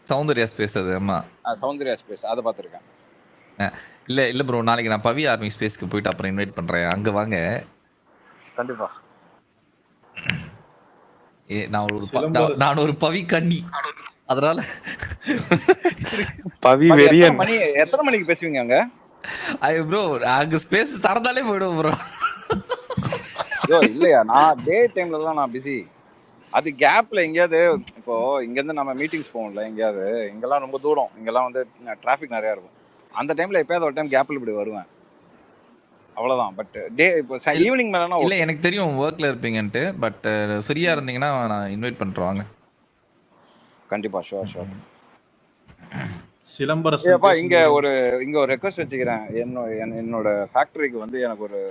Soundarya space அது. ஆமா. Soundarya space அதை பார்த்துருக்கேன். இல்ல ப்ரோ, நாளைக்கு நான் பவி ஆர்மி ஸ்பேஸ்க்கு போயிட்டு அப்புறம் இன்வைட் பண்றேன். அங்க வாங்க. கண்டிப்பா. நான் ஒரு பவி கண்ணி, அதனால பவி வெறியன். எத்தனை மணிக்கு பேசுவீங்க அங்க? ப்ரோ அங்க ஸ்பேஸ் திறந்தாலே போயிடுவோம் ப்ரோ. இல்லையா, நான் டே டைம்ல தான் நான் பிஸி. அது கேப்ல எங்கேயாவது, இப்போ இங்க இருந்து நம்ம மீட்டிங்ஸ் போவோம்ல எங்கேயாவது, இங்கெல்லாம் ரொம்ப தூரம், இங்கெல்லாம் வந்து டிராஃபிக் நிறைய இருக்கும். அந்த டைம்ல எப்பயாவது ஒரு டைம் கேப்ல இப்படி வருவேன், அவ்வளவுதான். பட் டே இப்போ ஈவினிங் மேலனா இல்ல, எனக்கு தெரியும் ஒர்க்ல இருப்பீங்கன்ட்டு. பட் ஃப்ரீயா இருந்தீங்கன்னா நான் இன்வைட் பண்றேன். கண்டிப்பா, ஷோர். சிலம்பரசன் இங்க ஒரு ரெக்வெஸ்ட் வச்சுக்கிறேன். என்னோட ஃபேக்டரிக்கு வந்து எனக்கு ஒரு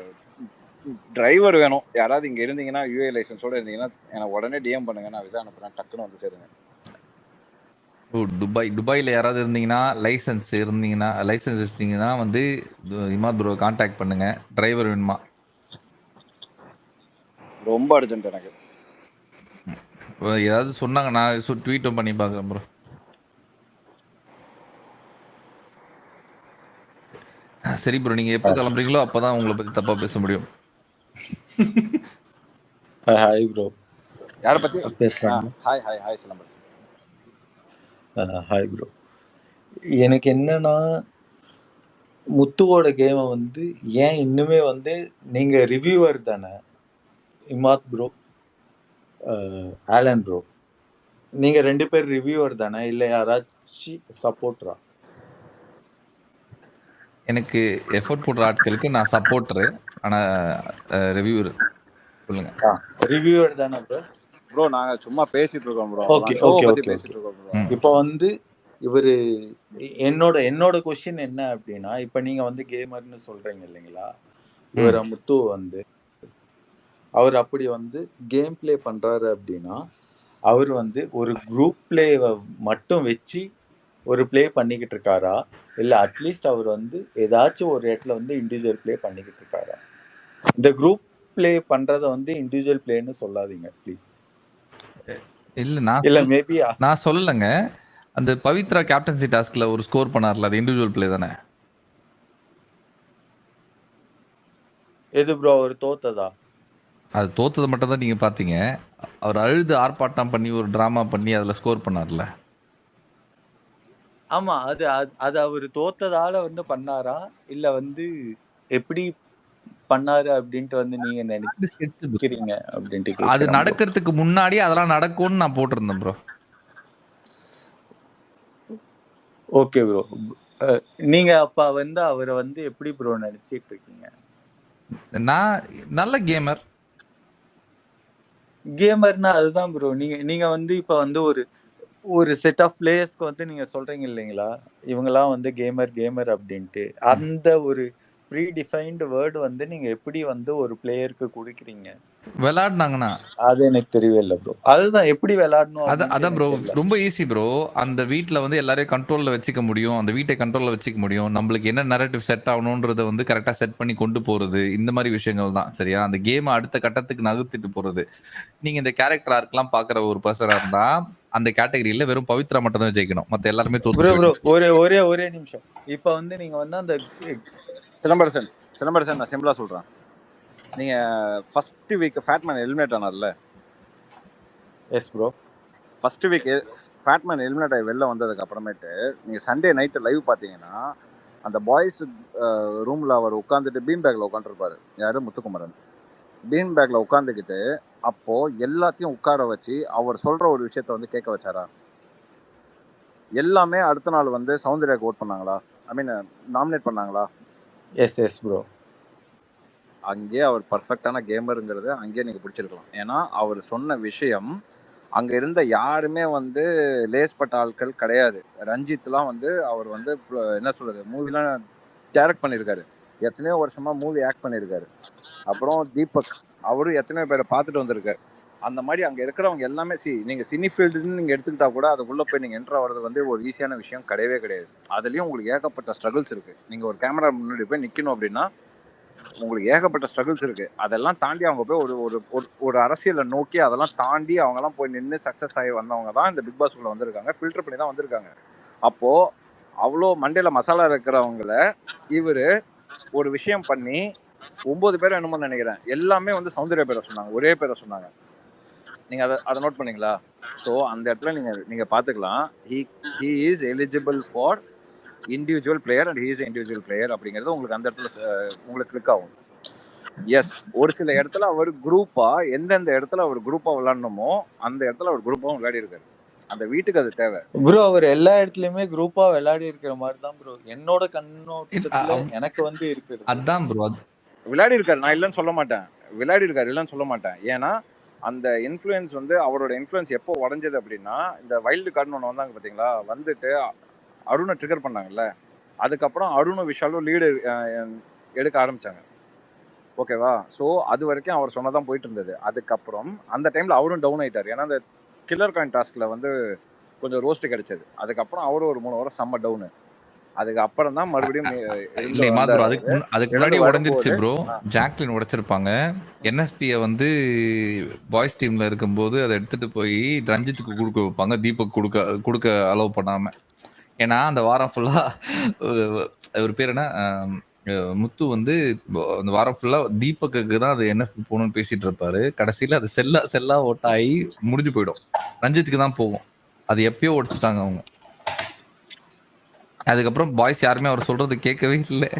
டிரைவர் வேணும். யாராவது இங்க இருந்தீங்கன்னா, யூஏ லைசன்ஸோட இருந்தீங்கன்னா எனக்கு உடனே டிஎம் பண்ணுங்க, நான் விசா அனுப்புறேன், டக்குன்னு வந்து சேருங்க. துபாயில யாராவது இருந்தீங்கன்னா, லைசன்ஸ் இருந்தீங்கன்னா வந்து இமாத் ப்ரோ கான்டாக்ட் பண்ணுங்க. டிரைவர் வேணுமா? ரொம்ப அர்ஜென்ட் எனக்கு. ஏதாவது சொன்னாங்க, நான் ட்வீட்டும் பண்ணி பார்க்குறேன் ப்ரோ. சரி ப்ரோ, நீங்க எப்போ கிளம்புறீங்களோ அப்பதான் உங்களை பத்தி தப்பா பேச முடியும். Hi bro. யாரை பத்தி பேசுறாங்க? ஹாய் சிலம்பரசன். Hi bro. எனக்கு என்னன்னா, முத்துவோட கேமை வந்து ஏன் இன்னுமே வந்து நீங்க ரிவ்யூவர் தானே இமாத் ப்ரோ, ஆலன் ப்ரோ, நீங்க 2 பேர் ரிவ்யூவர் தானே, இல்லை யாராச்சும் சப்போர்ட்டரா? எனக்கு எஃபோர்ட் போடுற ஆட்களுக்கு நான் சப்போர்ட்டரு, ஆனா ரிவ்யூவர் சொல்லுங்க. ரிவ்யூவர் தானே ப்ரோ? ப்ரோ நாங்க சும்மா பேசிட்டு இருக்கோம் ப்ரோ. ஓகே. இப்போ வந்து இவரு என்னோட கொஸ்டின் என்ன அப்படின்னா, இப்ப நீங்க வந்து கேமர்னு சொல்றீங்க இல்லைங்களா, இவர முத்து வந்து அவர் அப்படி வந்து கேம் பிளே பண்றாரு அப்படின்னா, அவர் வந்து ஒரு குரூப் பிளே மட்டும் வச்சு ஒரு பிளே பண்ணிக்கிட்டு இருக்காரா, இல்ல அட்லீஸ்ட் அவர் வந்து ஏதாச்சும் ஒரு இடத்துல வந்து இண்டிவிஜுவல் பிளே பண்ணிக்கிட்டு இருக்காரா? இந்த குரூப் பிளே பண்றத வந்து இண்டிவிஜுவல் பிளேன்னு சொல்லாதீங்க ப்ளீஸ். இல்ல மேபி நான் சொல்லலங்க. அந்த பவித்ரா கேப்டன்சி டாஸ்க்ல ஒரு ஸ்கோர் பண்ணார்ல, அது இண்டிவிஜுவல் பிளே தானே? எது ப்ரோ, அவர் தோத்ததா? அது தோத்தது மட்டும் தான் நீங்க பாத்தீங்க. அவர் அழுது ஆர்ப்பாட்டம் பண்ணி ஒரு டிராமா பண்ணி அதுல ஸ்கோர் பண்ணார்ல. ஆமா, அது அவர் தோத்ததால வந்து பண்ணாரா, இல்ல வந்து எப்படி பண்ணாரு அப்படின்ட்டு வந்து நீங்க நினைக்கிறீங்க அப்படின்ட்டு அது நடக்கிறதுக்கு முன்னாடி அதெல்லாம் நடக்கும்னு நான் போட்டிருந்தேன் ப்ரோ. Okay bro. நீங்க அப்ப வந்து அவரை வந்து எப்படி ப்ரோ நினைச்சிட்டு இருக்கீங்க? நான் நல்ல கேமர்னா அதுதான் ப்ரோ. நீங்க வந்து இப்ப வந்து ஒரு செட் ஆஃப் பிளேயர்ஸ்க்கு வந்து நீங்க சொல்றீங்க இல்லைங்களா, இவங்கெல்லாம் வந்து கேமர் அப்படின்ட்டு. அந்த ஒரு ப்ரீ டிஃபைன்டு வேர்டு வந்து நீங்க எப்படி வந்து ஒரு பிளேயருக்கு கொடுக்குறீங்க? விளையாடுனாங்கன்னா அது எனக்கு தெரியவே இல்லை ப்ரோ. அதுதான் எப்படி விளையாடணும். அதான் ப்ரோ, ரொம்ப ஈஸி ப்ரோ. அந்த வீட்டில் வந்து எல்லாரையும் கண்ட்ரோலில் வச்சுக்க முடியும், அந்த வீட்டை கண்ட்ரோலில் வச்சுக்க முடியும். நம்மளுக்கு என்ன நரேட்டிவ் செட் ஆகணுன்றதை வந்து கரெக்டாக செட் பண்ணி கொண்டு போகிறது, இந்த மாதிரி விஷயங்கள் தான் சரியா. அந்த கேமை அடுத்த கட்டத்துக்கு நகர்த்திட்டு போகிறது. நீங்கள் இந்த கேரக்டர் ஆர்க்கெலாம் பார்க்குற ஒரு பர்சனாக இருந்தால் அந்த கேட்டகரியில் வெறும் பவித்ரா மட்டும் தான் ஜெயிக்கணும், மற்ற எல்லாருமே தோத்து. ஒரே நிமிஷம். இப்போ வந்து நீங்க வந்து அந்த சிலம்பரசன் நான் சிம்பிளா சொல்றேன். நீங்க ஃபர்ஸ்ட் வீக் ஃபேட்மேன் எலிமினேட் ஆனார்ல. Yes bro. First week fatman eliminate ஆகி வெளில வந்ததுக்கு அப்புறமேட்டு நீங்க சண்டே நைட்டு லைவ் பார்த்தீங்கன்னா, அந்த பாய்ஸ் ரூம்ல அவர் உட்காந்துட்டு பீன் பேக்ல உட்காந்துருப்பாரு. யாரு? முத்துக்குமரன். பீன் பேக்ல உட்காந்துக்கிட்டு அப்போ எல்லாத்தையும் உட்கார வச்சு அவர் சொல்ற ஒரு விஷயத்த வந்து கேட்க வச்சாரா? எல்லாமே அடுத்த நாள் வந்து சௌந்தர்யாக்கு ஓட் பண்ணாங்களா? ஐ மீன் நாமினேட் பண்ணாங்களா? Yes bro. அங்கேயே அவர் பர்ஃபெக்டான கேமருங்கிறது அங்கேயே நீங்கள் பிடிச்சிருக்கலாம். ஏன்னா அவர் சொன்ன விஷயம் அங்கே இருந்த யாருமே வந்து லேஸ்பட்ட ஆட்கள் கிடையாது. ரஞ்சித்லாம் வந்து அவர் வந்து என்ன சொல்கிறது, மூவிலாம் டைரக்ட் பண்ணியிருக்காரு, எத்தனையோ வருஷமாக மூவி ஆக்ட் பண்ணியிருக்காரு. அப்புறம் தீபக் அவரும் எத்தனையோ பேரை பார்த்துட்டு வந்திருக்காரு. அந்த மாதிரி அங்கே இருக்கிறவங்க எல்லாமே நீங்கள் சினி ஃபீல்டுன்னு நீங்கள் எடுத்துக்கிட்டா கூட அதுக்குள்ளே போய் நீங்கள் என்ட்ரு ஆகிறது வந்து ஒரு ஈஸியான விஷயம் கிடையவே கிடையாது. அதுலேயும் உங்களுக்கு ஏகப்பட்ட ஸ்ட்ரகிள்ஸ் இருக்குது. நீங்கள் ஒரு கேமரா முன்னாடி போய் நிற்கணும் அப்படின்னா உங்களுக்கு ஏகப்பட்ட ஸ்ட்ரகிள்ஸ் இருக்கு. அதெல்லாம் தாண்டி அவங்க போய் ஒரு ஒரு ஒரு அரசியலை நோக்கி அதெல்லாம் தாண்டி அவங்கலாம் போய் நின்று சக்ஸஸ் ஆகி வந்தவங்க தான் இந்த பிக் பாஸ் உள்ள வந்திருக்காங்க. ஃபில்டர் பண்ணி தான் வந்திருக்காங்க. அப்போ அவ்வளோ மண்டையில மசாலா இருக்கிறவங்கள இவரு ஒரு விஷயம் பண்ணி 9 பேர் என்னமோ நினைக்கிறேன், எல்லாமே வந்து சௌந்தர்யா பேரை சொன்னாங்க, ஒரே பேரை சொன்னாங்க. நீங்க அதை நோட் பண்ணீங்களா? ஸோ அந்த இடத்துல நீங்க பாத்துக்கலாம், he is eligible for individual player and he is individual player அப்படிங்கிறது உங்களுக்கு அந்த இடத்துல உங்களுக்கு கிளிக் ஆகும். எஸ், ஒரு சில இடத்துல அவர் குரூப்பா, எந்தெந்த இடத்துல அவர் குரூப்பா விளையாடணுமோ அந்த இடத்துல அவர் குரூப்பாவும் விளையாடி இருக்காரு. அந்த வீட்டுக்கு அது தேவை ப்ரோ. அவர் எல்லா இடத்துலயுமே குரூப்பா விளையாடி இருக்கிற மாதிரி தான் ப்ரோ என்னோட கண்ணோட்டத்துல எனக்கு வந்து இருக்குது. அதான் ப்ரோ விளையாடி இருக்காரு, நான் இல்லைன்னு சொல்ல மாட்டேன், விளையாடி இருக்காரு இல்லைன்னு சொல்ல மாட்டேன். ஏன்னா அந்த இன்ஃப்ளூயன்ஸ் வந்து அவரோட இன்ஃப்ளூயன்ஸ் எப்போ உடஞ்சது அப்படின்னா, இந்த வைல்டு கார்டுன்னு ஒன்று வந்தாங்க பார்த்தீங்களா, வந்துட்டு அருணை ட்ரிகர் பண்ணாங்கல்ல, அதுக்கப்புறம் அருணும் விஷாலும் லீடு எடுக்க ஆரம்பிச்சாங்க. ஓகேவா? ஸோ அது வரைக்கும் அவர் சொன்னதான் போயிட்டு இருந்தது. அதுக்கப்புறம் அந்த டைம்ல அவரும் டவுன் ஆயிட்டார். ஏன்னா அந்த கில்லர் காயின் டாஸ்க்ல வந்து கொஞ்சம் ரோஸ்ட் கிடைச்சது. அதுக்கப்புறம் அவரும் ஒரு 3 வாரம் செம்ம டவுனு. அதுக்கப்புறம் தான் மறுபடியும் அதுக்கு முன்னாடி உடஞ்சிருச்சு ப்ரோ. ஜாக்லின் உடைச்சிருப்பாங்க. என்எஃபியை வந்து பாய்ஸ் டீம்ல இருக்கும்போது அதை எடுத்துட்டு போய் ரஞ்சித்துக்கு கொடுக்க வைப்பாங்க, தீபக் கொடுக்க அலோவ் பண்ணாம. ஏன்னா அந்த வாரம் ஃபுல்லா ஒரு பேர் என்ன முத்து வந்து அந்த வாரம் ஃபுல்லா தீபக்கு தான் அது என்எஃபி போகணும்னு பேசிட்டு இருப்பாரு. கடைசியில அது செல்லா ஓட்டாகி முடிஞ்சு போயிடும், ரஞ்சித்துக்கு தான் போகும். அது எப்பயோ உடைச்சிட்டாங்க அவங்க. அதுக்கப்புறம் பாய்ஸ் யாருமே அவர் சொல்றது கேட்கவே இல்லை.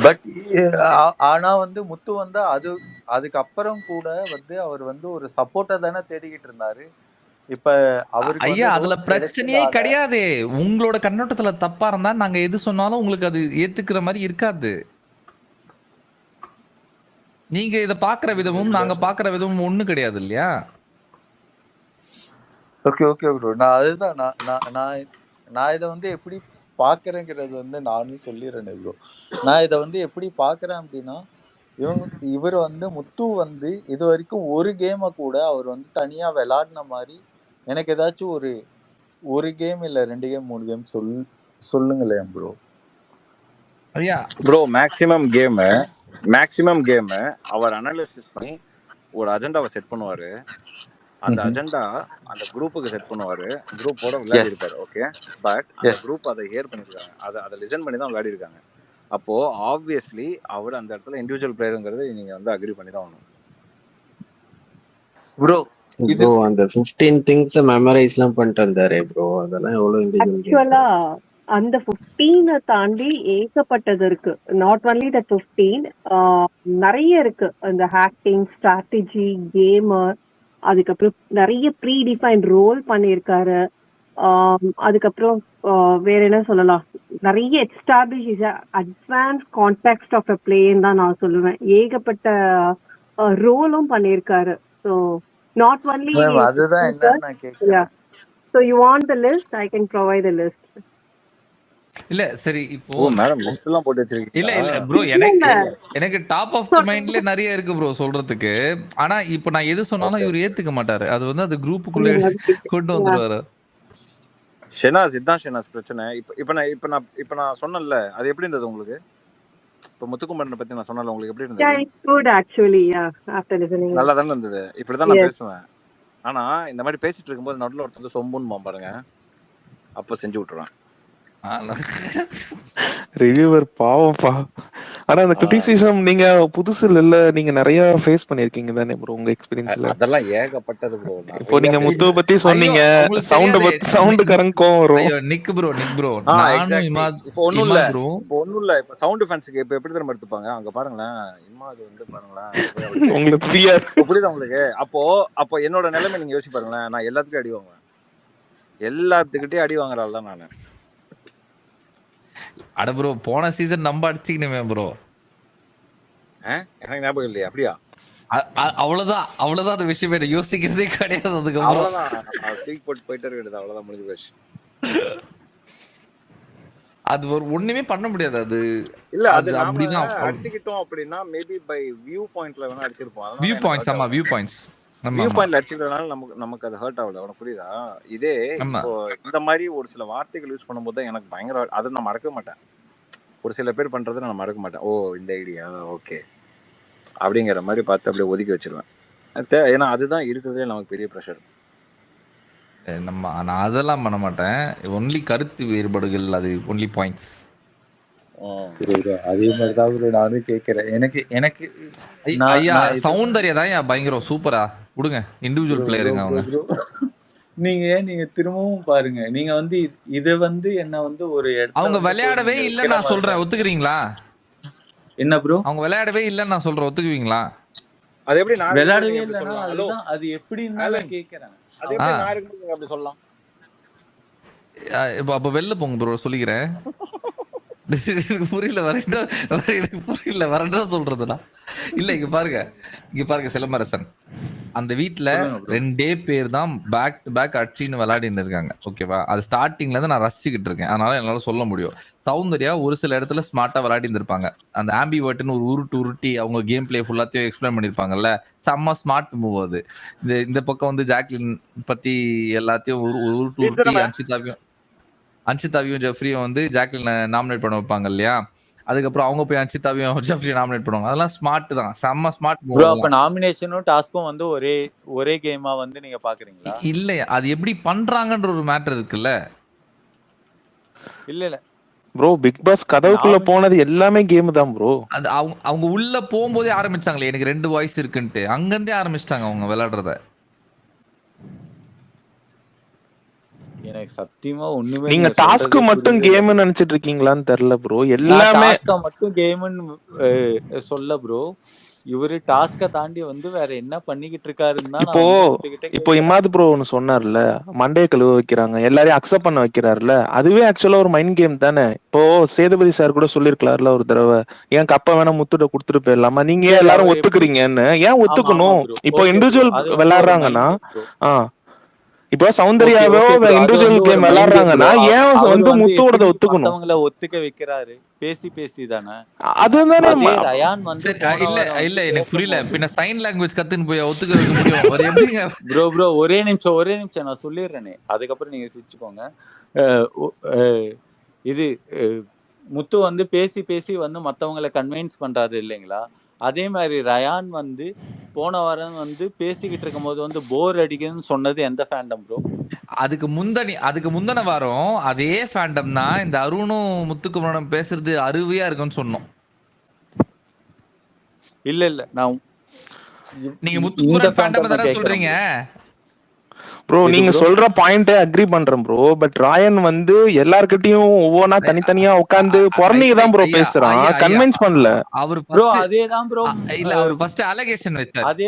பட் ஆனா வந்து முத்து வந்து அதுக்கப்புறம் கூட வந்து அவர் வந்து ஒரு சப்போர்ட்டா தானே தேடிக்கிட்டு இருந்தாரு. இப்ப அவருக்கு ஐயா அதுல பிரச்சனையே கிடையாது. உங்களோட கண்ணோட்டத்துல தப்பா இருந்தா நாங்க எது சொன்னாலும் உங்களுக்கு அது ஏத்துக்கிற மாதிரி இருக்காது. நீங்க இத பாக்குற விதமும் நாங்க பாக்குற விதமும் ஒண்ணு கிடையாது இல்லையா? Okay okay bro. நான் அதுதான் நான் இதை வந்து எப்படி பாக்குறேங்கிறது வந்து நானும் சொல்லிடுறேன் ப்ரோ. நான் இதை வந்து எப்படி பாக்குறேன் அப்படின்னா, இவர் வந்து முத்து வந்து இது வரைக்கும் ஒரு கேமை கூட அவர் வந்து தனியா விளையாடின மாதிரி எனக்கு ஏதாச்சும் ஒரு கேம் இல்ல 2 கேம் 3 கேம் சொல்லுங்களேன் ப்ரோ. ஐயா ப்ரோ, மேக்ஸிமம் கேம் அவர் அனாலிசிஸ் பண்ணி ஒரு அஜெண்டாவை செட் பண்ணுவாரு. அந்த அஜெண்டா அந்த குரூப்புக்கு செட் பண்ணுவாரு, குரூப்போட விளையாடி இருப்பாரு. ஓகே, பட் அந்த குரூப் அதை ஹியர் பண்ணிருக்காங்க, அதை லிசன் பண்ணி தான் விளையாடி இருக்காங்க. அப்போ ஆப்வியஸ்லி அவர் அந்த இடத்துல இண்டிவிஜுவல் பிளேயருங்கிறது நீங்க வந்து அக்ரி பண்ணி தான் ஆகணும் ப்ரோ. இது அந்த 15 திங்ஸ் மெமரைஸ்லாம் பண்ணிட்டு வந்தாரே ப்ரோ, அதெல்லாம் எவ்வளவு இண்டிவிஜுவல். அந்த 15 தாண்டி ஏகப்பட்டது இருக்கு. நாட் ஒன்லி த 15, நிறைய இருக்கு. அந்த ஹேக்கிங், ஸ்ட்ராட்டஜி, கேமர், அதுக்கப்புறம் நிறைய ப்ரீ டிஃபைன்ட் ரோல் பண்ணியிருக்காரு. அதுக்கப்புறம் வேற என்ன சொல்லலாம், நிறைய establish advance context of a பிளேன்னு தான் நான் சொல்லுவேன். ஏகப்பட்ட ரோலும் பண்ணியிருக்காரு. ஸோ நாட் ஒன்லி அதுதான் என்ன நான் கேக்குறேன். So you want the list, I can provide the list. இல்ல சரி, இப்போ மேடம் லிஸ்ட் எல்லாம் போட்டு வச்சிருக்கீங்க. இல்ல ப்ரோ, எனக்கு டாப் ஆஃப் தி மைண்ட்ல நிறைய இருக்கு ப்ரோ சொல்றதுக்கு. ஆனா இப்போ நான் எது சொன்னாலும் இவர் ஏத்துக்க மாட்டாரு. அது வந்து அது குரூப்புக்குள்ள கொண்டு வந்துருவாரு. ஷெனாஸ், இதுதான் ஷெனாஸ் பிரச்சனை. இப்ப நான் சொன்னேன்ல, அது எப்படி இருந்தது உங்களுக்கு? இப்ப முத்துக்குமரனை பத்தி நான் சொன்னல, உங்களுக்கு எப்படி இருந்தது? நல்லா தானே இருந்தது. இப்படிதான் நான் பேசுவேன். ஆனா இந்த மாதிரி பேசிட்டு இருக்கும்போது நடுவில் ஒருத்தர் சொம்புன்னு பாருங்க, அப்ப செஞ்சு விட்டுருவேன். ரிவ்யூவர் பாவம்பா. ஆனா அந்த கிரிட்டிசிசம் நீங்க புதுசு இல்ல, நீங்க நிறைய ஃபேஸ் பண்ணிருக்கீங்க தானே ப்ரோ உங்க எக்ஸ்பீரியன்ஸ்ல? அதெல்லாம் ஏகப்பட்டது ப்ரோ. இப்போ நீங்க முத்துவை பத்தி சொன்னீங்க, சவுண்ட் கரங்கும் வரும். ஐயோ நிக் ப்ரோ நானும் இமாத் இப்போ ஒண்ணும் இல்ல. இப்போ சவுண்ட் ஃபேன்ஸ்க்கு இப்போ எப்படி தெரியுமா எடுத்துப்பாங்க, அங்க பாருங்களேன் இமாத் வந்து பாருங்களேன் உங்களுக்கு ஃப்ரீயா புரியுதா உங்களுக்கு? அப்போ என்னோட நிலைமை நீங்க யோசிச்சு பாருங்களேன். நான் எல்லாத்துக்கும் அடி வாங்குவேன், எல்லாத்துக்கிட்டே அடி வாங்குறாள் தான் நானு. அட ப்ரோ, போன சீசன் நம்ம அடிச்சுக்கணுமே ப்ரோ. எனக்கு ஞாபகம் இல்லையா? அப்படியா? அவ்வளவுதான் அந்த விஷயம் யோசிக்கிறதே கிடையாது. அதுக்கு அவ்வளவுதான் தூக்கி போட்டு போயிட்டே இருக்குது, அவ்வளவுதான் முடிஞ்சு போச்சு. அது ஒரு ஒண்ணுமே பண்ண முடியாது. அது இல்ல, அது அப்படிதான் அடிச்சுக்கிட்டோம் அப்படின்னா மேபி பை வியூ பாயிண்ட்ல வேணா அடிச்சிருப்போம். வியூ பாயிண்ட்ஸ், ஆமா வியூ பாயிண்ட்ஸ். வியூ பாயிண்ட்ல அடிச்சுக்கிறதுனால நமக்கு அது ஹர்ட் ஆகல. உனக்கு புரியுதா? இதே இப்போ இந்த மாதிரி ஒரு சில வார்த்தைகள் யூஸ் பண்ணும்போது எனக்கு பயங்கர, அதை நான் மறக்க மாட்டேன். ஒரு சில பேர் பண்றதை நான் மறக்க மாட்டேன். ஓ இந்த ஐடியா ஓகே அப்படிங்கிற மாதிரி பார்த்து அப்படியே ஒதுக்கி வச்சிருவேன். ஏன்னா அதுதான் இருக்கிறதுலே நமக்கு பெரிய ப்ரெஷர். நான் அதெல்லாம் பண்ண மாட்டேன். ஒன்லி கருத்து வேறுபாடுகள், அது ஒன்லி பாயிண்ட்ஸ். அதே மாதிரிதான் bro நானும் கேட்கிறேன். எனக்கு எனக்கு ஐயா சௌந்தர்யா தான் பயங்கரம் சூப்பரா விடுங்க. இண்டிவிஜுவல் பிளேயருங்க அவங்க. நீங்க திரும்பவும் பாருங்க. நீங்க வந்து இத வந்து என்ன வந்து ஒரு அவங்க விளையாடவே இல்ல நான் சொல்றேன், ஒத்துக்கிறீங்களா? என்ன ப்ரோ? அவங்க விளையாடவே இல்லன்னு நான் சொல்றேன், ஒத்துக்குவீங்களா? அது எப்படி நான் விளையாடவே இல்லனா அதுதான் அது எப்படின்னு நான் கேக்குறேன். அது எப்படி நான் இருக்குன்னு அப்படி சொல்லலாம்? அப்ப வெளில போங்க ப்ரோ சொல்லிக்கிறேன். புரியல வரட்டா சொல்றதுனா இல்ல. இங்க பாருங்க சிலம்பரசன், அந்த வீட்டுல 2 பேர் தான் பேக் டு பேக் அடிச்சின்னு விளையாடின்னு இருக்காங்க. ஓகேவா? அது ஸ்டார்டிங்ல இருந்து நான் ரசிச்சுக்கிட்டு இருக்கேன், அதனால என்னால சொல்ல முடியும். சௌந்தர்யா ஒரு சில இடத்துல ஸ்மார்ட்டா விளையாடி இருந்திருப்பாங்க. அந்த ஆம்பிவர்ட்னு ஒரு உருட்டி அவங்க கேம் பிளே ஃபுல்லாத்தையும் எக்ஸ்பிளைன் பண்ணிருப்பாங்கல்ல, செம்ம ஸ்மார்ட் மூவ் அது. இந்த பக்கம் வந்து ஜாக்லின் பத்தி எல்லாத்தையும் உருட்டி அன்ஷிதாவையும் ஜெஃப்ரியும் வந்து ஜாக்லினை நாமினேட் பண்ண வைப்பாங்க இல்லையா? அதுக்கப்புறம் அவங்க போய் அன்ஷிதாவையும் ஜெஃப்ரியும் நாமினேட் பண்ணுவாங்க. அதெல்லாம் ஸ்மார்ட் தான், செம்ம ஸ்மார்ட். அப்ப நாமினேஷனும் டாஸ்க்கும் வந்து ஒரே கேமா வந்து நீங்க பாக்குறீங்களா? இல்ல, அது எப்படி பண்றாங்கன்ற ஒரு மேட்டர் இருக்குல்ல. இல்ல ப்ரோ பிக் பாஸ் கதவுக்குள்ள போனது எல்லாமே கேம் தான் ப்ரோ. அது அவங்க உள்ள போகும்போதே ஆரம்பிச்சாங்களே எனக்கு 2 வாய்ஸ் இருக்குன்ட்டு, அங்கிருந்தே ஆரம்பிச்சிட்டாங்க அவங்க விளையாடுறத. எனக்கு சத்தியமா ஒண்ணுமே நீங்க டாஸ்க் மட்டும் கேம் நினைச்சிட்டு இருக்கீங்களான்னு தெரியல ப்ரோ. எல்லாமே மட்டும் கேம்னு சொல்ல ப்ரோ. இவரு டாஸ்க தாண்டி வந்து வேற என்ன பண்ணிக்கிட்டு இருக்காருன்னா, இப்போ இமாது ப்ரோ ஒன்னு சொன்னார்ல, மண்டே கழுவ வைக்கிறாங்க, எல்லாரையும் அக்செப்ட் பண்ண வைக்கிறாருல, அதுவே ஆக்சுவலா ஒரு மைண்ட் கேம் தானே. இப்போ சேதுபதி சார் கூட சொல்லிருக்கலாம்ல ஒரு தடவை, ஏன் கப்ப வேணா முத்துட்ட கொடுத்துட்டு போயிடலாமா, நீங்க ஏன் எல்லாரும் ஒத்துக்குறீங்கன்னு. ஏன் ஒத்துக்கணும்? இப்போ இண்டிவிஜுவல் விளையாடுறாங்கன்னா இப்போ சௌந்தர்யாவோ இண்டிவிஜுவல் கேம் விளையாடுறாங்கன்னா ஏன் வந்து முத்துவோட ஒத்துக்கணும்? மத்தவங்கள ஒத்துக்க வைக்கிறாரு பேசி தானே. அதுதானே ரயான் வந்து இல்ல எனக்கு புரியல. பின்ன சைன் லாங்குவேஜ் கத்துன்னு போய் ஒத்துக்க வைக்க முடியும்? ஒரு எப்படிங்க ப்ரோ ஒரே நிமிஷம் நான் சொல்லிடுறேனே, அதுக்கப்புறம் நீங்க சிரிச்சுக்கோங்க. இது முத்து வந்து பேசி வந்து மத்தவங்களை கன்வின்ஸ் பண்றாரு இல்லைங்களா? அதே மாதிரி ரயான் வந்து போன வாரம் வந்து பேசிக்கிட்டு இருக்கும் போது வந்து போர் அடிக்குதுன்னு சொன்னது எந்த ஃபேண்டம் ப்ரோ? அதுக்கு முந்தின வாரம் அதே ஃபேண்டம் தான் இந்த அருணும் முத்துக்குமரனும் பேசுறது அருவியா இருக்குன்னு சொன்னோம். இல்ல நீங்க முத்துக்குமரன் ஃபேண்டம் தானே சொல்றீங்க ப்ரோ. நீங்க சொல்ற பாயிண்ட் அக்ரி பண்றேன் ப்ரோ. பட் ராயன் வந்து எல்லார்கிட்டயும் ஒவ்வொன்னா தனித்தனியா உட்கார்ந்து பொறணிக்கு தான் ப்ரோ பேசுறான், கன்வின்ஸ் பண்ணல. அவர் ப்ரோ அதேதான் ப்ரோ. இல்ல அவர் ஃபர்ஸ்ட் அலிகேஷன் வெச்சார்.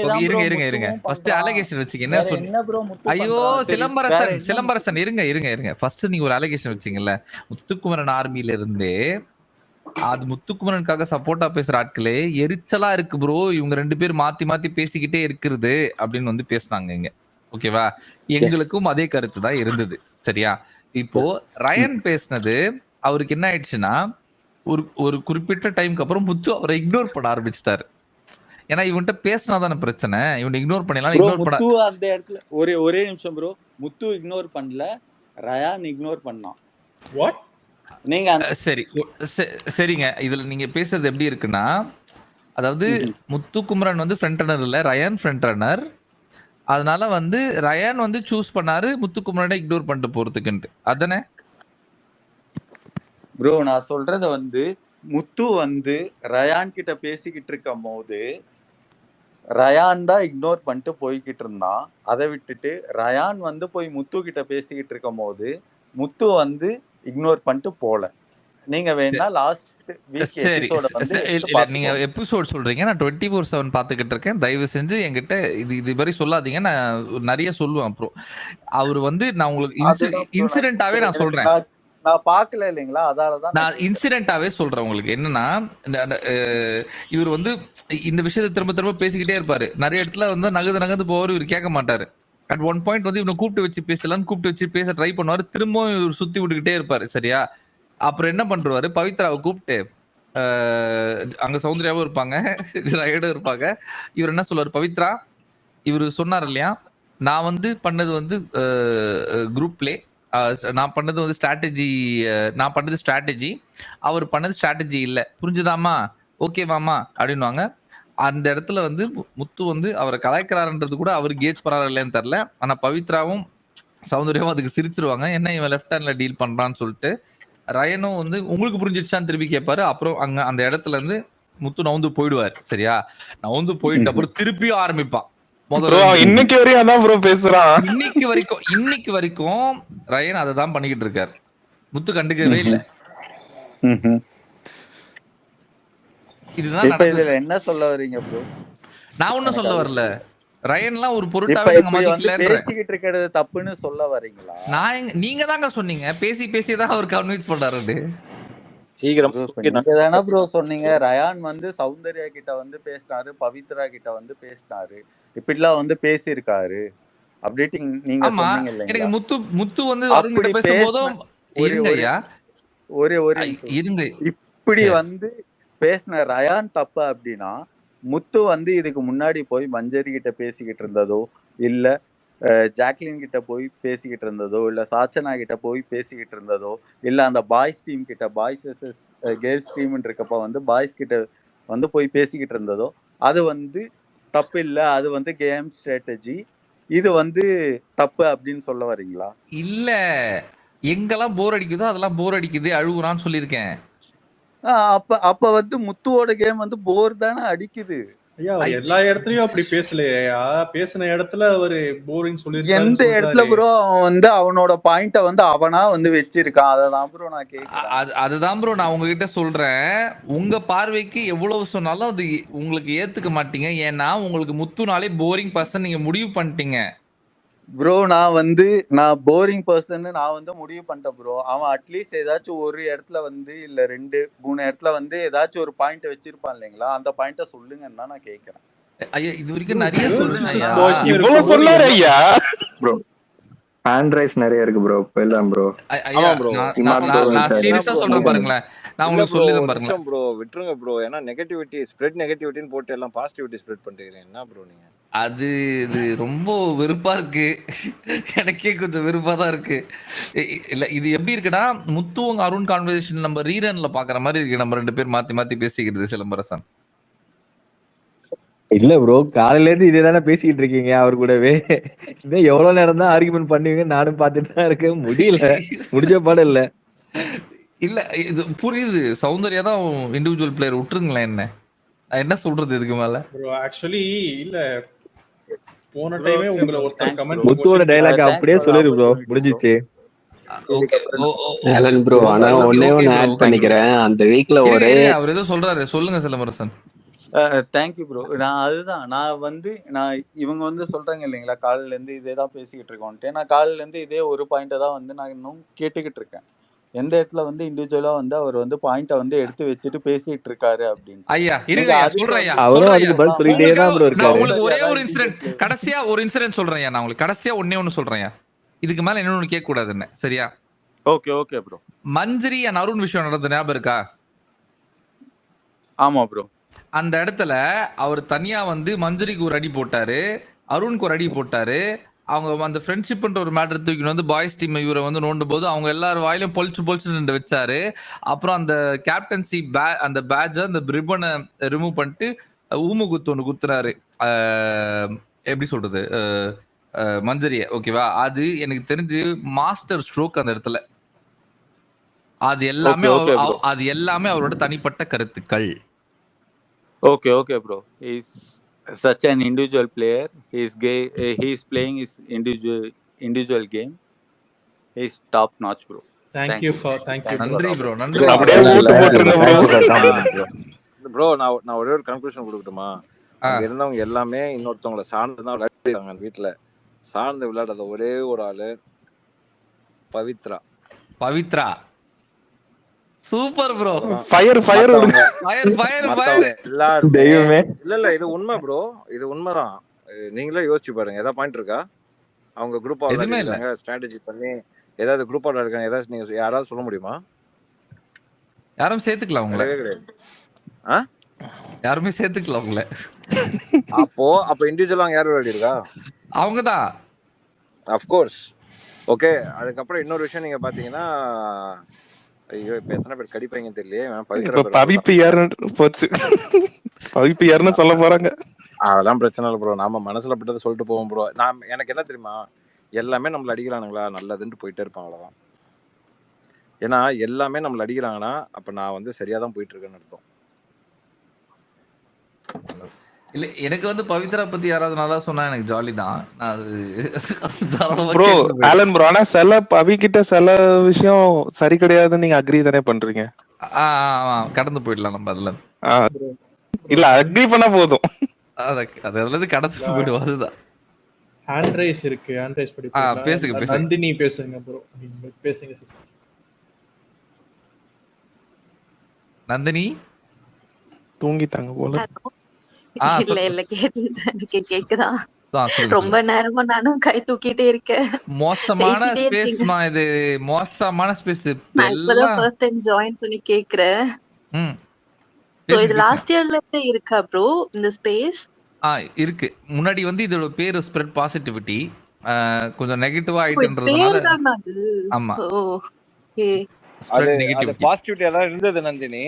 இருங்க ஃபர்ஸ்ட் அலிகேஷன் வெச்சீங்க. என்ன சொன்னீங்க? ஐயோ சிலம்பரசன் இருங்க ஃபர்ஸ்ட் நீங்க ஒரு அலிகேஷன் வெச்சீங்கல்ல, முத்துக்குமரன் ஆர்மில இருந்தே அது முத்துக்குமரனுக்காக சப்போர்ட்டா பேசுற ஆட்களே எரிச்சலா இருக்கு ப்ரோ, இவங்க 2 பேர் மாத்தி பேசிக்கிட்டே இருக்கிறது அப்படின்னு வந்து பேசினாங்க இங்க. ஓகேவா? எங்களுக்கும் அதே கருத்து தான் இருந்தது. சரியா? இப்போ ரயன் பேசினது அவருக்கு என்ன ஆயிடுச்சுன்னா, ஒரு குறிப்பிட்ட டைமுக்கு அப்புறம் முத்து அவரை இக்னோர் பண்ண ஆரம்பிச்சிட்டாரு. ஏன்னா இவன்கிட்ட பேசினாதான பிரச்சனை, இவன் இக்னோர் பண்ணலாம். முத்து அந்த இடத்துல ஒரே நிமிஷம் ப்ரோ. முத்து இக்னோர் பண்ணல, ரயான் இக்னோர் பண்ணான். வாட்? நீங்க சரிங்க. இதுல நீங்க பேசுறது எப்படி இருக்குன்னா, அதாவது முத்துக்குமரன் வந்து ஃப்ரண்ட் ரன்னர் இல்ல, ரயான் ஃப்ரண்ட் ரன்னர். அதனால வந்து ரயான் வந்து சூஸ் பண்ணாரு முத்துக்குமரனை இக்னோர் பண்ணிட்டு போறதுக்குன்ட்டு, அதானே ப்ரோ? நான் சொல்றது வந்து முத்து வந்து ரயான் கிட்ட பேசிக்கிட்டு இருக்கும் போது ரயான் தான் இக்னோர் பண்ணிட்டு போய்கிட்டு இருந்தான். அதை விட்டுட்டு ரயான் வந்து போய் முத்து கிட்ட பேசிக்கிட்டு இருக்கும் போது முத்து வந்து இக்னோர் பண்ணிட்டு போல. நீங்க வேணா லாஸ்ட் வீக் எபிசோட வந்து நீங்க எபிசோட் சொல்றீங்க, நான் 24/7 பாத்துக்கிட்டு இருக்கேன். தயவு செஞ்சு என்கிட்ட இது மாதிரி சொல்லாதீங்க, நான் நிறைய சொல்லுவேன். அப்புறம் அவர் வந்து நான் உங்களுக்கு இன்சிடென்ட்டாவே நான் சொல்றேன், நான் பாக்கல இல்லைங்களா, அதாலதான் நான் இன்சிடென்ட்டாவே சொல்றேன் உங்களுக்கு. என்னன்னா இவர் வந்து இந்த விஷயத்தை திரும்ப பேசிக்கிட்டே இருப்பாரு. நிறைய இடத்துல வந்து நகர்ந்து போவாரு, இவர் கேட்க மாட்டாரு. அட் ஒன் பாயிண்ட் வந்து இவனை கூப்பிட்டு வச்சு பேச ட்ரை பண்ணுவாரு, திரும்பவும் இவர் சுத்தி விட்டுக்கிட்டே இருப்பாரு. சரியா? அப்புறம் என்ன பண்றாரு, பவித்ராவை கூப்பிட்டு, அங்க சௌந்தர்யாவும் இருப்பாங்க, ரயடும் இருப்பாங்க. இவர் என்ன சொல்லுவாரு, பவித்ரா இவரு சொன்னார் இல்லையா, நான் வந்து பண்ணது வந்து குரூப் பிளே, நான் பண்ணது வந்து ஸ்ட்ராட்டஜி. நான் பண்ணது ஸ்ட்ராட்டஜி, அவர் பண்ணது ஸ்ட்ராட்டஜி இல்ல. புரிஞ்சுதாமா? ஓகேவாமா அப்படின்னுவாங்க. அந்த இடத்துல வந்து முத்து வந்து அவரை கலாய்க்கிறாருன்றது கூட அவர் கேஜ் பண்ணாரா இல்லையான்னு தெரியல. ஆனா பவித்ராவும் சௌந்தர்யாவும் அதுக்கு சிரிச்சிருவாங்க. என்ன இவன் லெஃப்ட் ஹேண்ட்ல டீல் பண்றான்னு சொல்லிட்டு. ரயனும் வந்து உங்களுக்கு புரிஞ்சிருச்சான்னு திருப்பி கேட்பாரு. அப்புறம் அங்க அந்த இடத்துல இருந்து முத்து நவுந்து போயிடுவாரு. சரியா? நவுந்து போயிட்ட அப்புறம் திருப்பியும் ஆரம்பிப்பான். ப்ரோ இன்னைக்கு வரையும் அதான் ப்ரோ பேசுறான். இன்னைக்கு வரைக்கும் ரயன் அதை தான் பண்ணிக்கிட்டு இருக்காரு. முத்து கண்டுக்கவே இல்ல. இதுதான் இப்ப இதுல என்ன சொல்ல வரீங்க ப்ரோ? நான் ஒன்னும் சொல்ல வரல. ரயன்லாம் ஒரு இப்ப பொருட்டாவே நாங்க இப்படி வந்து மதிக்கலன்ற. பேசிக்கிட்டு இருக்கிறது தப்புன்னு சொல்ல வரீங்களா? நீங்க தாங்க சொன்னீங்க பேசி தான் அவர் கன்வின்ஸ் பண்றாரு. சீக்கிரம் நீங்க தானே ப்ரோ சொன்னீங்க ரயான் வந்து சௌந்தர்யா கிட்ட வந்து பேசினாரு, பவித்ரா கிட்ட வந்து பேசினாரு, இப்படிலாம் வந்து பேசியிருக்காரு அப்படின்ட்டு நீங்க சொன்னீங்க எனக்கு இல்லைங்களா? முத்து வந்து அருண் கிட்ட பேசும்போதும் இருங்கய்யா, ஒரே இருங்க. இப்படி வந்து பேசின ரயான் தப்பு அப்படின்னா முத்து வந்து இதுக்கு முன்னாடி போய் மஞ்சரி கிட்ட பேசிக்கிட்டு இருந்ததோ, இல்ல ஜாக்லின் கிட்ட போய் பேசிக்கிட்டு இருந்ததோ, இல்ல சாச்சனா கிட்ட போய் பேசிக்கிட்டு இருந்ததோ, இல்ல அந்த பாய்ஸ் டீம் கிட்ட, பாய்ஸ் வெர்சஸ் கேர்ள்ஸ் டீம் இருக்கப்ப வந்து பாய்ஸ் கிட்ட வந்து போய் பேசிக்கிட்டு இருந்ததோ, அது வந்து தப்பு இல்ல, அது வந்து கேம் ஸ்ட்ராட்டஜி, இது வந்து தப்பு அப்படின்னு சொல்ல வரீங்களா? இல்ல, எங்கெல்லாம் போர் அடிக்குதோ அதெல்லாம் போர் அடிக்குது அழுகுறான்னு சொல்லியிருக்கேன். அப்ப வந்து முத்துவோட கேம் வந்து போர் தானே அடிக்குது. ஐயா எல்லா இடத்துலயும் அப்படி பேசலையா? பேசின இடத்துல ஒரு போரிங் சொல்லிருக்காரு. எந்த இடத்துல ப்ரோ அவன் வந்து அவனோட பாயிண்ட வந்து அவனா வந்து வச்சிருக்கான்? அததான் ப்ரோ நான் கேக்குறேன். அதுதான் ப்ரோ நான் உங்ககிட்ட சொல்றேன். உங்க பார்வைக்கு எவ்வளவு சொன்னாலும் அது உங்களுக்கு ஏத்துக்க மாட்டீங்க. ஏன்னா உங்களுக்கு முத்துனாலே போரிங் பர்சன் நீங்க முடிவு பண்ணிட்டீங்க. ப்ரோ நான் போரிங் பர்சன் நான் வந்து முடிவு பண்ணிட்டேன் ப்ரோ. அவன் அட்லீஸ்ட் ஏதாச்சும் ஒரு இடத்துல வந்து இல்ல 2-3 இடத்துல வந்து ஏதாச்சும் ஒரு பாயிண்ட் வச்சிருப்பான் இல்லைங்களா? அந்த பாயிண்ட சொல்லுங்கன்னு தான் நான் கேக்குறேன். ஐயா இது வரைக்கும் நிறைய சொல்லுங்க. இவ்வளவு சொன்னாரு ஐயா. ப்ரோ ஹேண்ட் ரைஸ் நிறைய இருக்கு ப்ரோ. போயிடலாம் ப்ரோ. நான் சீரியஸா சொல்றேன் பாருங்களேன். நான் உங்களுக்கு சொல்லிடுறேன் பாருங்களேன் ப்ரோ. விட்டுருங்க ப்ரோ. ஏன்னா நெகட்டிவிட்டின்னு போட்டு எல்லாம் பாசிட்டிவிட்டி ஸ்ப்ரெட் பண்றீங்க. என்ன ப்ரோ நீங்க? அது இது ரொம்ப வெறுப்பா இருக்கு. எனக்கே கொஞ்சம் வெறுப்பா தான் இருக்கு. இல்ல இது எப்படி இருக்குன்னா முத்துவும் அருண் கான்வர்சேஷன் நம்ம ரீரன்ல பாக்குற மாதிரி இருக்கு. நம்ம 2 பேர் மாத்தி மாத்தி பேசிக்கிறது. சிலம்பரசன் இல்ல ப்ரோ, காலையில இருந்து இதே தானே பேசிக்கிட்டு இருக்கீங்க அவர் கூடவே. இன்னும் எவ்வளவு நேரம் தான் ஆர்குமெண்ட் பண்ணுவீங்க நானும் பார்த்துட்டு தான் இருக்கேன். முடியல, முடிஞ்ச பாடம் இல்ல. இல்ல இது புரியுது. சௌந்தர்யா தான் இண்டிவிஜுவல் பிளேயர். விட்டுருங்களேன். என்ன சொல்றது இதுக்கு மேல? ப்ரோ ஆக்சுவலி இல்ல போன டைமே உங்களை ஒருத்தர் கமெண்ட் முத்துவோட டயலாக் அப்படியே சொல்லிரு ப்ரோ. முடிஞ்சிச்சு. ஆலன் ப்ரோ, ஆனா ஒண்ணே ஒன்னு ஆட் பண்ணிக்கிறேன். அந்த வீக்ல ஒரே அவர் ஏதோ சொல்றாரு. சொல்லுங்க சிலம்பரசன். Thank you bro. நான் இவங்க வந்து சொல்றாங்க இல்லைங்களா, காலையில இருந்து இதே தான் பேசிக்கிட்டு இருக்கோன்ட்டு. நான் காலையில இருந்து இதே ஒரு பாயிண்ட தான் வந்து நான் இன்னும் கேட்டுக்கிட்டு இருக்கேன். எந்த இடத்துல வந்து இண்டிவிஜுவலா வந்து அவர் வந்து பாயிண்ட வந்து எடுத்து வச்சுட்டு பேசிட்டு இருக்காரு அப்படின்னு. ஐயா இருங்க சொல்றேன். அவரும் அதுக்கு பதில் சொல்லிட்டே தான் ப்ரோ இருக்காரு. உங்களுக்கு ஒரே ஒரு இன்சிடென்ட், கடைசியா ஒரு இன்சிடென்ட் சொல்றேன். நான் உங்களுக்கு கடைசியா ஒண்ணு சொல்றேன். இதுக்கு மேல இன்னொன்னு கேட்க கூடாதுன்னு. சரியா? Okay bro. Manjari and Arun விஷயம் நடந்த ஞாபகம் இருக்கா? ஆமா ப்ரோ. அந்த இடத்துல அவர் தனியா வந்து மஞ்சரிக்கு ஒரு அடி போட்டாரு, அருணுக்கு ஒரு அடி போட்டாரு. அவங்க அந்த ஃப்ரெண்ட்ஷிப்ன்ற ஒரு மேட்டர் தூக்கிட்டு வந்து பாய்ஸ் டீம் இவரை வந்து நோண்டும் போது அவங்க எல்லாரும் வாயிலும் பொழிச்சு நின்று வச்சாரு. அப்புறம் அந்த கேப்டன்சி அந்த பேட்ஜ அந்த ரிப்பனை ரிமூவ் பண்ணிட்டு ஊமு குத்து ஒன்று குத்துறாரு. எப்படி சொல்றது, மஞ்சரிய. ஓகேவா? அது எனக்கு தெரிஞ்சு மாஸ்டர் ஸ்ட்ரோக் அந்த இடத்துல. அது எல்லாமே அவரோட தனிப்பட்ட கருத்துக்கள். Okay bro. He's such an individual player. He's playing his individual game. He's top notch bro. Thank you. நன்றி ப்ரோ. நன்றி. அப்படியே ஓட்டு போட்டுருங்க ப்ரோ. நான் ஒரே ஒரு கன்க்ளூஷன் கொடுக்கட்டுமா? அங்க இருந்தவங்க எல்லாமே இன்னொருத்தவங்களை சார்ந்து தான் விளையாடுறாங்க. வீட்டுல சார்ந்து விளையாடுறத ஒரே ஒரு ஆளு பவித்ரா. Super bro. ஃபயர் தெய்வமே. இல்ல இது உண்மை ப்ரோ. இது உண்மைதான். நீங்களே யோசிச்சு பாருங்க. ஏதாவது பாயிண்ட் இருக்கா? அவங்க குரூப்பா விளையாடுறாங்க, ஸ்ட்ராட்டஜி பண்ணி ஏதாவது குரூப்பா விளையாடுறாங்க. ஏதாவது நீங்க யாராவது சொல்ல முடியுமா? யாரும் சேர்த்துக்கலாம் உங்களை. யாருமே சேர்த்துக்கலாம் உங்களை. அப்போ இண்டிவிஜுவலா யார் விளையாடி இருக்கா? அவங்கதான். Of course. ஓகே. அதுக்கப்புறம் இன்னொரு விஷயம் நீங்க பாத்தீங்கன்னா, ஐயோ இப்ப எத்தனை பேர் கடிப்பாங்கன்னு தெரியலையே. பவித்ரா இப்ப பேர் பவி அவ்வளவுதான். பிஆர்னு போச்சு. பவி பிஆர்னு சொல்ல போறாங்க. அதெல்லாம் பிரச்சனை இல்லை ப்ரோ. நாம மனசுல பட்டதை சொல்லிட்டு போவோம் ப்ரோ. எனக்கு என்ன தெரியுமா, எல்லாமே நம்மள அடிக்கிறானுங்களா நல்லதுன்ட்டு போயிட்டே இருப்பான், அவ்வளவுதான். ஏன்னா எல்லாமே நம்மள அடிக்கிறாங்கன்னா அப்ப நான் வந்து சரியா தான் போயிட்டு இருக்கேன்னு அர்த்தம். இல்ல எனக்கு வந்து பவித்ரா பத்தி யாராவது நல்லா சொன்னா எனக்கு ஜாலி தான். நான் அது தாராளமா ப்ரோ கேட்டுட்டு போயிடுவேன். ஆலன் ப்ரோ, ஆனா சில பவி கிட்ட சில விஷயம் சரி கிடையாதுன்னு நீங்க அக்ரி தானே பண்றீங்க? கடந்து போயிடலாம் நம்ம அதுல. இல்ல அக்ரி பண்ணா போதும். அதுல இருந்து கடந்து போயிடுவோம், அதுதான். ஹேண்ட் ரைஸ் இருக்கு, ஹேண்ட் ரைஸ் படி பேசுங்க பேசுங்க. நந்தினி பேசுங்க ப்ரோ, நீங்க பேசுங்க சிஸ்டர். நந்தினி தூங்கிட்டாங்க போல. இல்ல இல்ல கேக்குதா? சொல்லுங்க, ரொம்ப நேரமா நானும் கை தூக்கிட்டே இருக்கேன். மோசமான பேசிட்டே ஸ்பேஸ் இருக்கீங்க. இது மோசமான ஸ்பேஸ். நான் இப்பதான் ஃபர்ஸ்ட் டைம் ஜாயின் பண்ணி கேக்குறேன். சோ இது லாஸ்ட் இயர்ல இருந்தே இருக்கா ப்ரோ இந்த ஸ்பேஸ்? இருக்கு. முன்னாடி வந்து இதோட பேரு ஸ்ப்ரெட் பாசிட்டிவிட்டி, கொஞ்சம் நெகட்டிவா ஓ, இது ஆயிட்டுன்றதுனால. பேர் தானா அது? ஆமா, ஓகே. அது ஸ்ப்ரெட் அது நெகட்டிவிட்டி. பாசிட்டிவிட்டி எல்லாம் இருந்தது நந்தினி.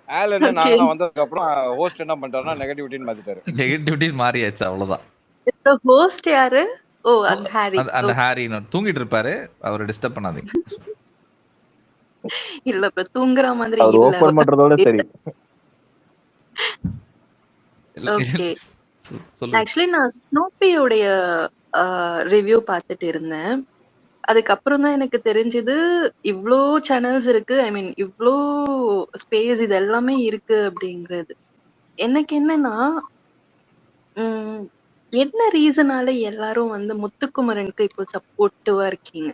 Alan okay. நாங்கலாம் வந்ததுக்கு அப்புறம் ஹோஸ்ட் என்ன பண்றாருன்னா நெகட்டிவிட்டின்னு மாத்திட்டாரு. நெகட்டிவிட்டி மாறியாச்சு, அவ்வளவுதான். இந்த ஹோஸ்ட் யாரு? ஓ, அந்த ஹாரி. அந்த ஹாரி தூங்கிட்டு இருப்பாரு, அவரை டிஸ்டர்ப் பண்ணாதீங்க. இல்ல ப்ரோ, தூங்குற மாதிரி அவர் இல்ல. ஓபன் பண்றதோட சரி. ஓகே. சொல்லுங்க. ஆக்சுவலி நான் ஸ்னூப்பியோடைய ரிவ்யூ பார்த்துட்டு இருந்தேன். அதுக்கப்புறம் தான் எனக்கு தெரிஞ்சது இவ்ளோ சேனல்ஸ் இருக்கு, ஐ மீன் இவ்ளோ ஸ்பேஸ் இது எல்லாமே இருக்கு அப்படிங்கிறது. எனக்கு என்னன்னா, என்ன ரீசனால எல்லாரும் வந்து முத்துக்குமரனுக்கு இப்போ சப்போர்ட்டிவா இருக்கீங்க?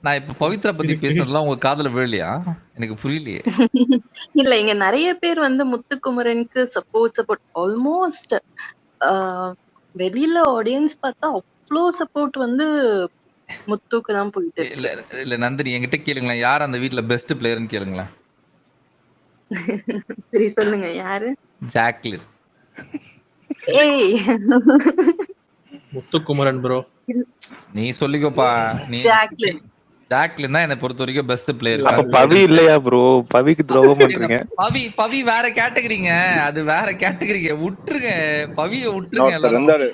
நான் இப்ப பவித்ரா பத்தி பேசுறதுலாம் உங்க காதுல விழலையா? எனக்கு புரியலையே. இல்ல, இங்க நிறைய பேர் வந்து முத்துக்குமரனுக்கு சப்போர்ட் ஆல்மோஸ்ட் வெளியில ஆடியன்ஸ் பார்த்தா அவ்வளோ சப்போர்ட் வந்து முத்துக்கு தான் போயிட்டு இல்ல இருக்கு. இல்ல நந்தினி, என்கிட்ட கேளுங்களேன், யார் அந்த வீட்ல பெஸ்ட் பிளேயர்னு கேளுங்களேன். சரி சொல்லுங்க, யாரு? ஜாக்லின். ஏய், முத்துக்குமரன் ப்ரோ, நீ சொல்லிக்கோப்பா. நீ ஜாக்லின். ஜாக்லின் தான் என்னை பொறுத்த வரைக்கும் பெஸ்ட் பிளேயர். அப்ப பவி இல்லையா ப்ரோ? பவிக்கு துரோகம் பண்றீங்க. பவி வேற கேட்டகரிங்க, அது வேற கேட்டகரிங்க, விட்டுருங்க பவியை விட்டுருங்க. இன்னொருத்தர் இருந்தாரு,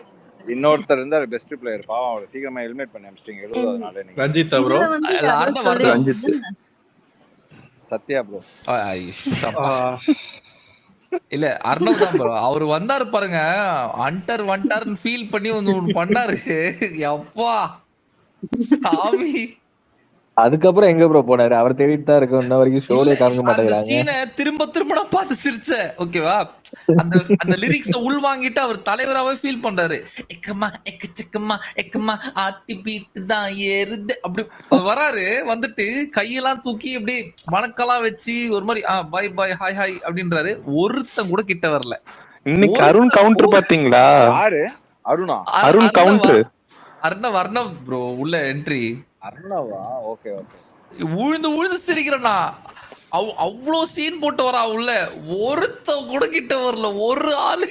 இன்னொருத்தர் இருந்தாரு பெஸ்ட் பிளேயர், பாவம் அவரை சீக்கிரமா எலிமினேட் பண்ணி அமிச்சிட்டீங்க 70வது நாளே நீங்க. ரஞ்சிதா ப்ரோ, இதுல வந்து யாரோ சொல்லிருந்தாங்க. சத்யா ப்ரோ. இல்ல அர்ணவ் தான் ப்ரோ. அவர் வந்தாரு பாருங்க, அண்டர் வண்டார்னு ஃபீல் பண்ணி வந்து ஒண்ணு பண்ணாரு. அப்பா சாமி. அதுக்கப்புறம் எங்க ப்ரோ போனாரு? அவர் தேடிட்டு தான் இருக்கும், இன்ன வரைக்கும் ஷோலே காமிக்க அந்த மாட்டேங்கிறாங்க. சீனை திரும்ப திரும்ப நான் பார்த்து சிரிச்சேன். ஓகேவா, அந்த அந்த லிரிக்ஸ உள் வாங்கிட்டு அவர் தலைவராவே ஃபீல் பண்றாரு. எக்கம்மா எக்கச்சக்கம்மா எக்கம்மா ஆட்டி பீட்டு தான் ஏறுது அப்படி அவர் வராரு. வந்துட்டு கையெல்லாம் தூக்கி அப்படி வணக்கெல்லாம் வச்சு ஒரு மாதிரி பை பை ஹாய் ஹாய் அப்படின்றாரு. ஒருத்தன் கூட கிட்ட வரல. இன்னைக்கு அருண் கவுண்டர் பாத்தீங்களா? யாரு? அருணா? அருண் கவுண்டர். அர்ணவ் ப்ரோ உள்ள என்ட்ரி. அர்ணவா? Okay okay. உழுந்து சிரிக்கிறேன்னா அவ்வளோ சீன் போட்டு வரா உள்ள, ஒருத்த கூட கிட்ட வரல, ஒரு ஆளு.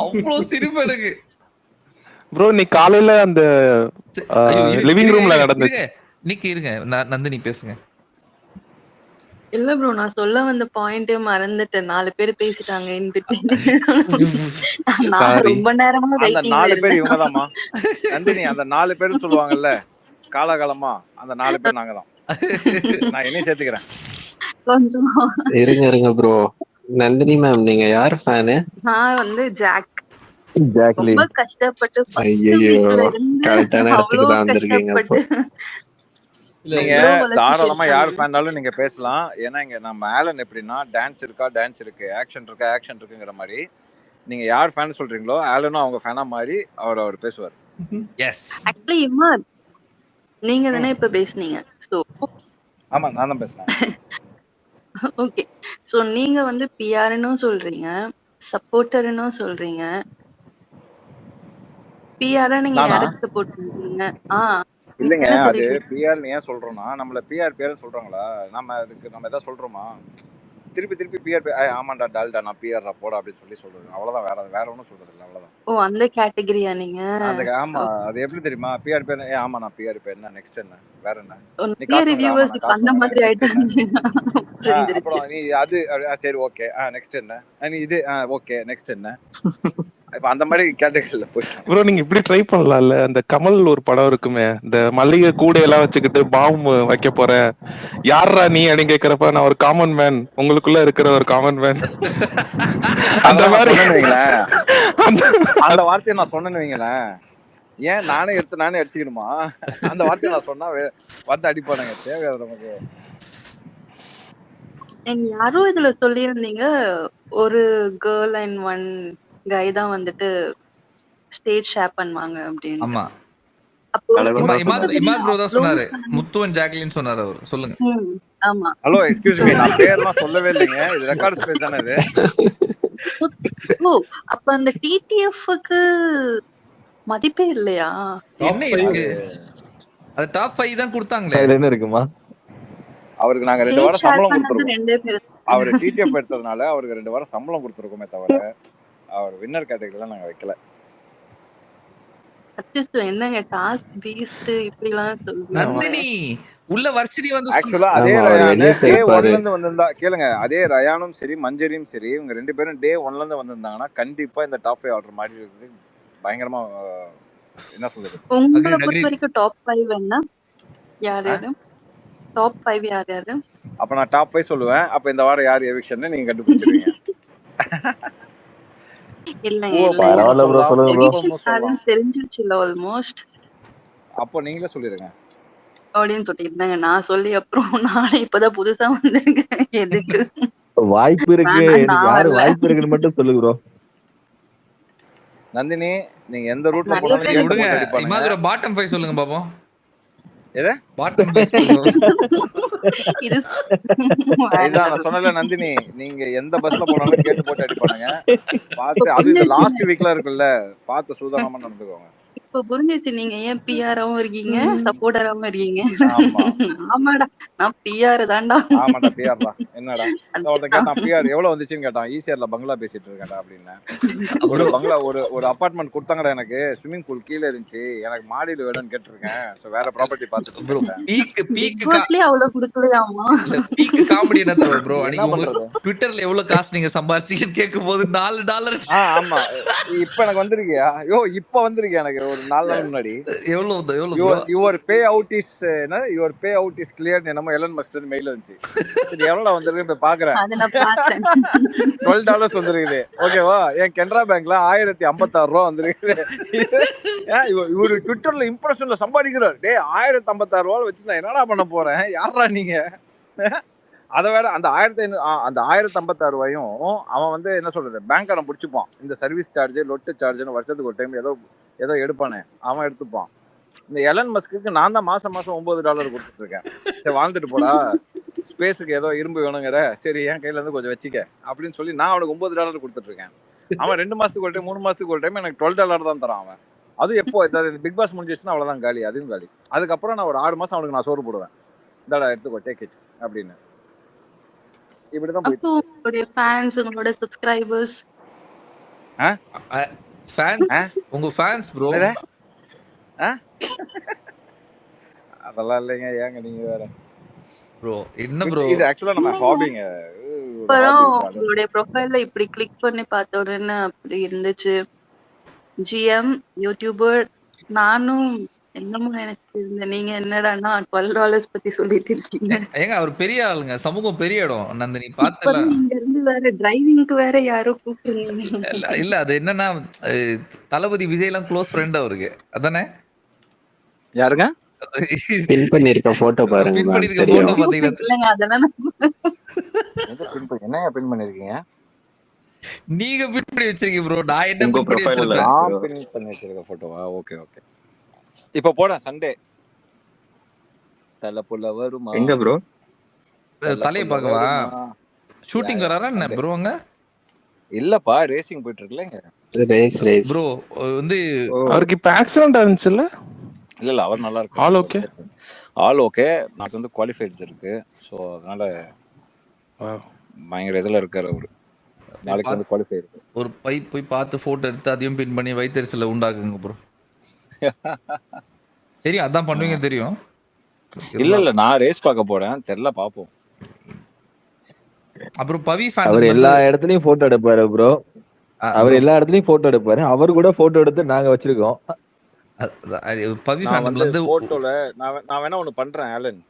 அவ்வளோ சிரிப்பு எனக்கு ப்ரோ. நீ காலையில அந்த லிவிங் ரூம்ல நடந்துச்சு. நிக்க இருங்க, நந்தினி பேசுங்க. இல்ல ப்ரோ, நான் சொல்ல வந்த பாயிண்டே மறந்துட்டேன். 4 பேர் பேசிட்டாங்க இன் பிட்வீன். நான் ரொம்ப நேரமா அந்த வெயிட்டிங்ல 4 பேர் இருந்தேன். இவங்கதாம்மா நந்தினி. அந்த 4 பேர் சொல்லுவாங்கல்ல காலகாலமா, அந்த 4 பேர் நாங்க தான். நான் என்னையும் சேர்த்துக்கிறேன். கொஞ்சம் இருங்க ப்ரோ. நந்தினி மேம், நீங்க யார் ஃபேனு? நான் வந்து ஜாக்லின். ரொம்ப கஷ்டப்பட்டு first ஐயையோ, weekல இருந்து கரெக்டான இடத்துக்கு அவ்வளோ தான் வந்திருக்கீங்க அப்போ. கஷ்டப்பட்டு நீங்க எவ்வளவு வளர்ச்சிட்டு தாராளமா யார் இருக்காங்க. ஃபேன்னாலும் நீங்க பேசலாம். ஏன்னா இங்க நம்ம ஆலன் எப்படின்னா டான்ஸ் இருக்கா டான்ஸ் இருக்கு, ஆக்ஷன் இருக்கா ஆக்ஷன் இருக்குங்கிற மாதிரி நீங்க யார் ஃபேன் சொல்றீங்களோ ஆலனும் அவங்க ஃபேனா மாதிரி அவர் பேசுவார். எஸ், ஆக்சுவலி இமான், நீங்க தானே இப்ப பேசுனீங்க. சோ ஆமா, நான் தான் பேசுறேன். ஓகே, சோ நீங்க வந்து பிஆர்னு சொல்றீங்க, சப்போர்ட்டர்னு சொல்றீங்க. பிஆர் நீங்க நானா? யாருக்கு சப்போர்ட் பண்றீங்க? இல்லைங்க, நீங்க அது சொல்லிட்டீங்க. பிஆர் ஏன் சொல்றோம்னா நம்மள பிஆர் சொல்றாங்களா, நம்ம அதுக்கு நம்ம எதாவது சொல்றோமா? திருப்பி பிஆர் ஆமாண்டா டால்டா நான் பிஆர்ரா போடா அப்படின்னு சொல்றது. அவ்வளவுதான், வேற ஒன்றும் சொல்றது இல்லை, அவ்வளவுதான். ஓ அந்த கேட்டகரியா நீங்க? ஆமா அது எப்படி தெரியுமா, பிஆர் பேர் ஆமா நான் பிஆர் பேர் என்ன நெக்ஸ்ட் என்ன வேற என்ன நீ நிறைய காசு வாங்குற, ஆமா ரிவ்யூவர்ஸ் நான் இப்ப காசு அந்த வாங்குறேன் மாதிரி நெக்ஸ்ட் என்ன ஆயிட்டாங்க. புரிஞ்சிருச்சு. அப்புறம் நீ அது சரி ஓகே நெக்ஸ்ட் என்ன நீ இது ஓகே நெக்ஸ்ட் என்ன இப்ப அந்த மாதிரி கேட்டகரியில போயிட்டு ப்ரோ நீங்க இப்படி ட்ரை பண்ணலாம்ல. அந்த கமல் ஒரு படம் இருக்குமே, இந்த மல்லிகை கூடையெல்லாம் வச்சுக்கிட்டு பாம்பு வைக்க போறேன், யாரா நீ அப்படின்னு கேக்குறப்ப நான் ஒரு காமன் மேன், உங்களுக்குள்ள இருக்கிற ஒரு காமன் மேன், அந்த மாதிரி அந்த வார்த்தையை நான் சொன்னேன்னு வைங்களேன், ஏன் நானே அடிச்சுக்கணுமா? அந்த வார்த்தையை நான் சொன்னா வந்து அடிப்பானுங்க, தேவையாது நமக்கு. யாரோ இதுல சொல்லியிருந்தீங்க ஒரு கேர்ள் அண்ட் ஒன் கை தான் வந்துட்டு ஸ்டேஜ் ஷேர் பண்ணுவாங்க அப்படின்னு. ஆமா அப்போ இமாத் ப்ரோ தான் சொன்னாரு, முத்து அண்ட் ஜாக்லின் சொன்னாரு அவர். சொல்லுங்க. ஆமா. ஹலோ எக்ஸ்கியூஸ் மீ, நான் பேர்லாம் சொல்லவே இல்லைங்க, இது ரெக்கார்ட் ஸ்பேஸ் தானே இது. ஓ அப்ப அந்த டிடிஎஃப்க்கு மதிப்பே இல்லையா? என்ன இருக்கு? அது டாப் 5 தான் கொடுத்தாங்களே. அதுல என்ன இருக்குமா? அவருக்கு நாங்க 2 வாரம் சம்பளம் கொடுத்துருக்கோம். ரெண்டே பேர் அவர் டிடிஎஃப் எடுத்ததுனால அவருக்கு 2 வாரம் சம்பளம் கொடுத்துருக்கோமே தவிர அவர் வின்னர் கேட்டகரியில நாங்க வைக்கல. அச்சோ என்னங்க டாஸ்க் பீஸ்ட் இப்படி எல்லாம் சொல்றீங்க? நந்தினி உள்ள வர்ஷினி வந்து ஆக்சுவலா அதே ரயானு டே 1ல இருந்து வந்திருந்தா கேளுங்க, அதே ரயானும் சரி மஞ்சரியும் சரி இவங்க 2 பேரும் டே 1ல இருந்து வந்திருந்தாங்கன்னா கண்டிப்பா இந்த டாப் 5 ஆர்டர் மாதிரி இருக்குது. பயங்கரமா என்ன சொல்றது, உங்களை பொறுத்த வரைக்கும் டாப் 5 என்ன யார் யாரு? டாப் 5 யார் யாரு? அப்ப நான் டாப் 5 சொல்லுவேன். அப்ப இந்த வாரம் யார் எவிக்ஷன் நீங்க கண்டுபிடிச்சிருவீங்க. பரவாயில்ல ப்ரோ, சொல்லுங்க ப்ரோ. தெரிஞ்சிருச்சுல ஆல்மோஸ்ட். அப்போ நீங்களே சொல்லிருங்க அப்படின்னு சொல்லிருந்தாங்க. நான் சொல்லி அப்புறம் நானே இப்பதான் புதுசா வந்திருக்கேன். எதுக்கு வாய்ப்பு இருக்கு, யாரு வாய்ப்பு இருக்குன்னு மட்டும் சொல்லு ப்ரோ. நந்தினி நீங்க எந்த ரூட்ல போனாலும் விடுங்க. இமாதுர பாட்டம் 5 சொல்லுங்க பாப்போம். எது பாட்டம் 5 இதான் நான் சொன்னல நந்தினி, நீங்க எந்த பஸ்ல போனாலும் கேட்டு போட்டு அடிப்பானுங்க. பார்த்து அது இந்த லாஸ்ட் வீக்ல இருக்குல்ல, பார்த்து சூதானமா நடந்துக்கோங்க. இப்ப புரிஞ்சிச்சு நீங்க ஏன் பிஆராவும் இருக்கீங்க சப்போர்ட்டராவும் இருக்கீங்க. ஆமாடா நான் பிஆர் தான்டா. ஆமாடா பிஆர் தான். என்னடா ஒருத்தன் கேட்டான் பிஆர் எவ்வளவு வந்துச்சுன்னு கேட்டான். ஈசிஆர்ல பங்களா பேசிட்டு இருக்கேன்டா அப்படின்னு. ஒரு பங்களா ஒரு அபார்ட்மெண்ட் கொடுத்தாங்கடா எனக்கு, ஸ்விம்மிங் பூல் கீழே இருந்துச்சு, எனக்கு மாடியில வேணும்னு கேட்டிருக்கேன். சோ வேற ப்ராப்பர்ட்டி பார்த்துட்டு அவ்வளவு கொடுக்கலையாமா? பீக் காமெடி என்ன தெரியுமா ப்ரோ, அன்னைக்கு ட்விட்டர்ல எவ்வளவு காசு நீங்க சம்பாரிச்சீங்கன்னு கேட்கும்போது $4. ஆமா இப்ப எனக்கு வந்திருக்கியா? இப்ப வந்திருக்கியா எனக்கு ஒரு 4 நாள் முன்னாடி. Your pay out is clear என்னமோ எலன் மஸ்க் இருந்து மெயில் வந்துச்சு. சரி எவ்வளவு வந்திருக்கு இப்ப பாக்குறேன். $12 வந்திருக்குது. ஓகேவா? என் கனரா பேங்க்ல $1056 வந்திருக்குது. இவரு ட்விட்டர்ல இம்ப்ரெஷன்ல சம்பாதிக்கிறார். டேய் $1056 வச்சு நான் என்னடா பண்ண போறேன்? யாரா நீங்க? அதை விட அந்த 1056 அவன் வந்து என்ன சொல்றது, பேங்க்காரன் பிடிச்சிப்பான். இந்த சர்வீஸ் சார்ஜ் லொட்டு சார்ஜ்னு வருஷத்துக்கு ஒரு டைம் ஏதோ எடுப்பானே அவன் எடுத்துப்பான். இந்த எலன் மஸ்க்கு நான் தான் மாசம் $9 கொடுத்துட்டு இருக்கேன். சரி வாழ்ந்துட்டு போடா, ஸ்பேஸுக்கு ஏதோ இரும்பு வேணுங்கிற, சரி என் கையில இருந்து கொஞ்சம் வச்சுக்க அப்படின்னு சொல்லி நான் அவனுக்கு $9 கொடுத்துட்டு இருக்கேன். அவன் 2 மாசத்துக்கு ஒரு டைம் 3 மாசத்துக்கு ஒரு டைம் எனக்கு $12 தான் தரான் அவன். அது எப்போ பிக் பாஸ் முடிஞ்சிச்சுன்னா அவ்வளவுதான் காலி, அதுவும் காலி. அதுக்கப்புறம் நான் ஒரு 6 மாசம் அவனுக்கு நான் சோறு போடுவேன். இந்தாடா எடுத்துக்கோ டேக் இட் அப்படின்னு. இப்படிதான் போயிட்டு உங்களுடைய ஃபேன்ஸ் உங்களோட சப்ஸ்கிரைபர்ஸ் உங்க ஃபேன்ஸ் ப்ரோ அதெல்லாம் இல்லைங்க. ஏங்க நீங்க வேற ப்ரோ என்ன ப்ரோ, இது ஆக்சுவலா நம்ம ஹாபிங்க. இப்பதான் உங்களுடைய ப்ரொஃபைல்ல இப்படி கிளிக் பண்ணி பார்த்த உடனே அப்படி இருந்துச்சு. ஜிஎம் யூடியூபர் நானும் என்னமோ நினைச்சிட்டு இருந்தேன். நீங்க என்னடான்னா $12 பத்தி சொல்லிட்டு இருக்கீங்க. ஏங்க அவர் பெரிய ஆளுங்க, சமூகம் பெரிய இடம். நந்தினி பார்த்தல இங்க இருந்து வேற டிரைவிங்க்கு வேற யாரோ கூப்பிடுறீங்க. இல்ல அது என்னன்னா தளபதி விஜய் எல்லாம் க்ளோஸ் ஃப்ரெண்ட் அவருக்கு, அதானே? யாருங்க பின் பண்ணிருக்க போட்டோ பாருங்க. பின் பண்ணிருக்க போட்டோ பாத்தீங்களா? இல்லங்க அதெல்லாம் என்னங்க பின் பண்ணிருக்கீங்க? நீங்க பின் பண்ணி வச்சிருக்கீங்க ப்ரோ. நான் என்ன பின் பண்ணி வச்சிருக்கேன்? நான் பின் பண்ணி வச்சிருக்க போட்டோவா? Okay okay. இப்ப போறேன் சண்டே. தலப்புல வருமா? எங்க ப்ரோ? தலைய பார்க்கவா? ஷூட்டிங் வராரா என்ன ப்ரோ? அங்க இல்லப்பா ரேசிங் போயிட்டு இருக்குலங்க. ரேஸ் ப்ரோ வந்து அவருக்கு இப்ப ஆக்சிடென்ட் ஆச்சுல்ல? இல்ல அவர் நல்லா இருக்கு. All okay. எனக்கு வந்து குவாலிஃபைட்ஸ் இருக்கு. சோ அதனால பயங்கர இதுல இருக்காரு அவரு. நாளைக்கு வந்து குவாலிஃபை இருக்கு. ஒரு பைப் போய் பார்த்து போட்டோ எடுத்து அதையும் பின் பண்ணி வைத்தறிச்சல உண்டாக்குங்க ப்ரோ. தெரியும், அதான் பண்ணுவீங்க தெரியும். இல்ல நான் ரேஸ் பார்க்க போறேன், தெரியல பாப்போம். அப்புறம் பவி ஃபேன் அவர் எல்லா இடத்துலயும் போட்டோ எடுப்பாரு ப்ரோ. அவர் எல்லா இடத்துலயும் போட்டோ எடுப்பாரு. அவர் கூட போட்டோ எடுத்து நாங்க வச்சிருக்கோம். பவி நான் ஃபேன் வந்து வந்து போட்டோல நான் வேணா ஒண்ணு பண்றேன் ஆலன்.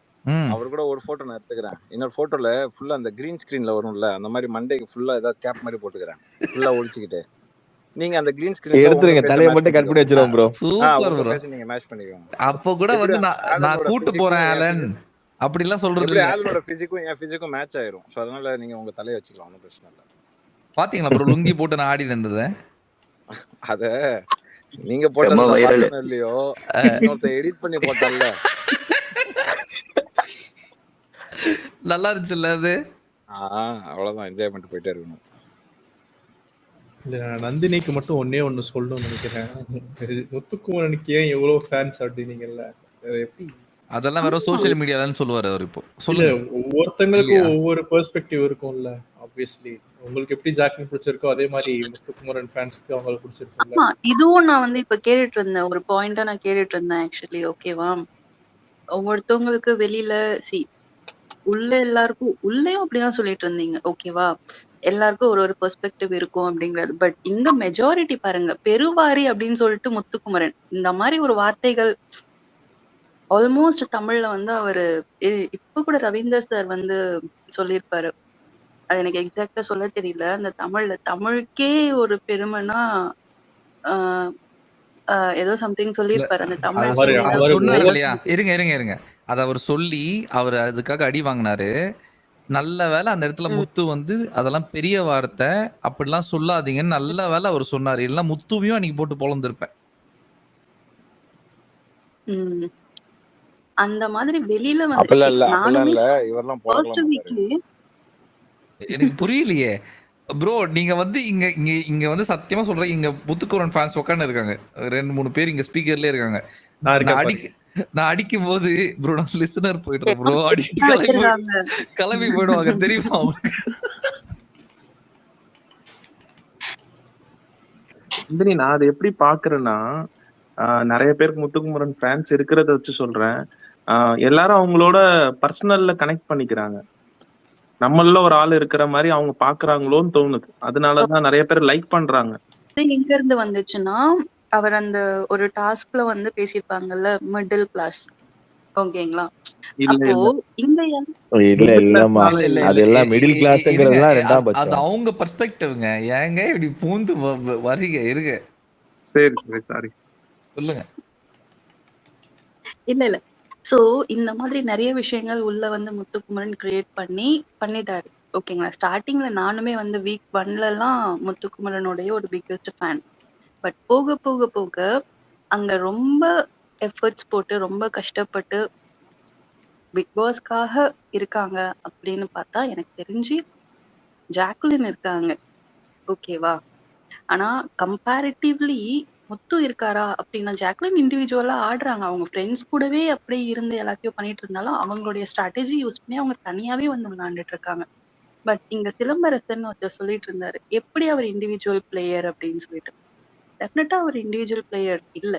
அவர் கூட ஒரு போட்டோ நான் எடுத்துக்கிறேன். இன்னொரு போட்டோல ஃபுல்லா அந்த கிரீன் ஸ்கிரீன்ல வரும்ல, அந்த மாதிரி மண்டேக்கு ஃபுல்லா ஏதாவது கேப் மாதிரி போட்டுக்கிறேன், ஃபுல்லா ஒளிச்சுக்கிட்டு. நீங்க அந்த கிரீன் ஸ்கிரீன்ல எடுத்துருங்க, தலையை மட்டும் கட் பண்ணி வச்சிரோம் ப்ரோ. Super bro. நீங்க மேட்ச் பண்ணிக்கோங்க. அப்போ கூட வந்து நான் கூட்டு போறேன் ஆலன் அப்படி எல்லாம் சொல்றது இல்ல. ஆலனோட பிசிக்கும் என் பிசிக்கும் மேட்ச் ஆயிரும். சோ அதனால நீங்க உங்க தலையை வச்சுக்கலாம், ஒன்றும் பிரச்சனை இல்ல. பாத்தீங்களா ப்ரோ லுங்கி போட்டு நான் ஆடி இருந்தது. அத நீங்க போட்டது இல்லையோ, இன்னொருத்த எடிட் பண்ணி போட்டல்ல, நல்லா இருந்துச்சுல்ல அது. அவ்வளவுதான், என்ஜாய் பண்ணிட்டு போயிட்டே இருக்கணும். இல்ல நந்தினிக்கு மட்டும் ஒண்ணு சொல்லணும்னு நினைக்கிறேன். முத்துக்குமரனுக்கு ஏன் எவ்வளவு ஃபேன்ஸ் அப்படின்னீங்கல்ல, எப்படி அதெல்லாம் வேற சோசியல் மீடியாலன்னு சொல்லுவாரு அவர். இப்போ சொல்லுங்க. ஒவ்வொருத்தங்களுக்கும் ஒவ்வொரு பெர்ஸ்பெக்டிவ் இருக்கும்ல. ஆப்வியஸ்லி உங்களுக்கு எப்படி ஜாக்லின் பிடிச்சிருக்கோ அதே மாதிரி முத்துக்குமரன் ஃபேன்ஸ்க்கு அவங்களுக்கு பிடிச்சிருக்கும். ஆமா, இதுவும் நான் வந்து இப்ப கேட்டுட்டு இருந்தேன், ஒரு பாயிண்டா நான் கேட்டுட்டு இருந்தேன் ஆக்சுவலி. ஓகேவா, ஒவ்வொருத்தவங்களுக்கு வெளியில உள்ள எல்லாருக்கும் உள்ளேயும் அப்படிதான் சொல்லிட்டு இருந்தீங்க. ஓகேவா, எல்லாருக்கும் ஒரு பெர்ஸ்பெக்டிவ் இருக்கும் அப்படிங்கிறது. பட் இங்க மெஜாரிட்டி பாருங்க, பெருவாரி அப்படின்னு சொல்லிட்டு முத்துக்குமரன் இந்த மாதிரி ஒரு வார்த்தைகள் ஆல்மோஸ்ட் தமிழ்ல வந்து அவரு இப்ப கூட ரவீந்தர் சார் வந்து சொல்லியிருப்பாரு. அது எனக்கு எக்ஸாக்டா சொல்ல தெரியல. அந்த தமிழுக்கே ஒரு பெருமைனா ஏதோ சம்திங் சொல்லியிருப்பாரு அந்த தமிழ். சொன்னாரு இல்லையா, இருங்க அத அவர் சொல்லி அவர் அதுக்காக அடி வாங்கினாரு. நல்ல வேலை அந்த இடத்துல முத்து வந்து அதெல்லாம் பெரிய வார்த்தை அப்படிலாம் சொல்லாதீங்கன்னு நல்ல வேலை அவர் சொன்னாரு. இல்லைன்னா முத்துவையும் அன்னைக்கு போட்டு பொழந்திருப்பேன். அந்த மாதிரி வெளியில எனக்கு புரியலையே ப்ரோ. நீங்க வந்து இங்க வந்து சத்தியமா சொல்றேன், இங்க முத்துக்குமரன் ஃபேன்ஸ் உட்கார்ந்து இருக்காங்க, 2-3 பேர் இங்க ஸ்பீக்கர்லயே இருக்காங்க. நான் அடிக்கும் போது ப்ரோ நான் லிசனர் போயிடுறேன் ப்ரோ, கிளம்பி போயிடுவாங்க தெரியுமா அவங்களுக்கு. நான் அதை எப்படி பாக்குறேன்னா, நிறைய பேருக்கு முத்துக்குமரன் ஃபேன்ஸ் இருக்கிறத வச்சு சொல்றேன். எல்லாரும் அவங்களோட பர்சனல்ல கனெக்ட் பண்ணிக்கிறாங்க. நம்மள ஒரு ஆள் இருக்கிற மாதிரி அவங்க பாக்குறாங்களோன்னு தோணுது. அதனாலதான் நிறைய பேர் லைக் பண்றாங்க. எங்க இருந்து வந்துச்சுன்னா, அவர் அந்த ஒரு டாஸ்க்ல வந்து பேசியிருப்பாங்கல்ல, மிடில் கிளாஸ். ஓகேங்களா, அப்போ இங்க இல்லம்மா அதெல்லாம் மிடில் கிளாஸ்ங்கிறதெல்லாம் ரெண்டாம் பட்சம். அது அவங்க பெர்ஸ்பெக்டிவ்ங்க. ஏங்க இப்படி பூந்து வரீங்க? இருங்க, சரி சாரி சொல்லுங்க. இல்ல சோ இந்த மாதிரி நிறைய விஷயங்கள் உள்ள வந்து முத்துக்குமரன் கிரியேட் பண்ணிட்டாரு. ஓகேங்களா, ஸ்டார்டிங்ல நானுமே வந்து வீக் 1ல எல்லாம் முத்துக்குமரனுடைய ஒரு பிக்கெஸ்ட் ஃபேன். பட் போக போக போக அங்க ரொம்ப எஃபர்ட்ஸ் போட்டு ரொம்ப கஷ்டப்பட்டு பிக் பாஸ்க்காக இருக்காங்க அப்படின்னு பார்த்தா எனக்கு தெரிஞ்சு ஜாக்லின் இருக்காங்க. ஓகேவா, ஆனா கம்பேரிட்டிவ்லி முத்து இருக்காரா அப்படின்னா, ஜாக்லின் இண்டிவிஜுவலா ஆடுறாங்க. அவங்க ஃப்ரெண்ட்ஸ் கூடவே அப்படியே இருந்து எல்லாத்தையும் பண்ணிட்டு இருந்தாலும் அவங்களுடைய ஸ்ட்ராட்டஜி யூஸ் பண்ணி அவங்க தனியாவே வந்து விளையாண்டுட்டு இருக்காங்க. பட் இங்க சிலம்பரசன் ஒருத்தர் சொல்லிட்டு இருந்தாரு, எப்படி அவர் இண்டிவிஜுவல் பிளேயர் அப்படின்னு சொல்லிட்டு. டெஃபினட்டா அவர் இண்டிவிஜுவல் பிளேயர் இல்ல.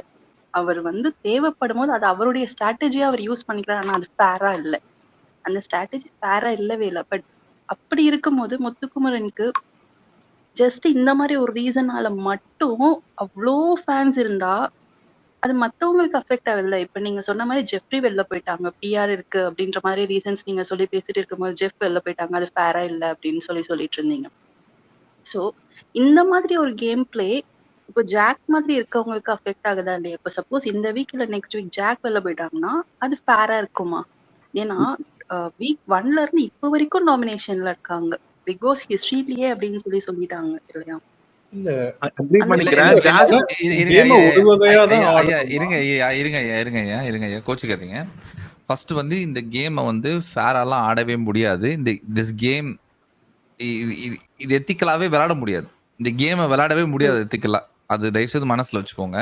அவர் வந்து தேவைப்படும் போது அது அவருடைய ஸ்ட்ராட்டஜியா அவர் யூஸ் பண்ணிக்கிறார். ஆனா அது ஃபேரா இல்லை, அந்த ஸ்ட்ராட்டஜி ஃபேரா இல்லவே இல்லை. பட் அப்படி இருக்கும்போது முத்துக்குமரனுக்கு ஜஸ்ட் இந்த மாதிரி ஒரு ரீசனால மட்டும் அவ்வளோ ஃபேன்ஸ் இருந்தா அது மத்தவங்களுக்கு அஃபெக்ட் ஆகுதுல்ல. இப்ப நீங்க சொன்ன மாதிரி ஜெஃப்ரி வெளில போயிட்டாங்க, பிஆர் இருக்கு அப்படின்ற மாதிரி ரீசன்ஸ் நீங்க சொல்லி பேசிட்டு இருக்கும்போது ஜெஃப் வெளில போயிட்டாங்க, அது ஃபேரா இல்லை அப்படின்னு சொல்லிட்டு இருந்தீங்க. சோ இந்த மாதிரி ஒரு கேம் பிளே இப்போ ஜாக் மாதிரி இருக்கவங்களுக்கு அஃபெக்ட் ஆகுதா இல்லையா? இப்ப சப்போஸ் இந்த வீக் இல்ல நெக்ஸ்ட் வீக் ஜாக் வெளில போயிட்டாங்கன்னா அது ஃபேரா இருக்குமா? ஏன்னா வீக் 1ல இருந்து இப்ப வரைக்கும் நாமினேஷன்ல இருக்காங்க, பிக் பாஸ் ஹிஸ்டரியிலேயே அப்படின்னு சொல்லிட்டாங்க இல்லையா? இருங்க கோச்சுக்காதீங்க. ஃபர்ஸ்ட் வந்து இந்த கேமை வந்து ஃபேராலாம் ஆடவே முடியாது. திஸ் கேம் இது எத்திக்கலாவே விளையாட முடியாது. இந்த கேமை விளையாடவே முடியாது எத்திக்கலா. அது தயவுசெய்து மனசுல வச்சுக்கோங்க.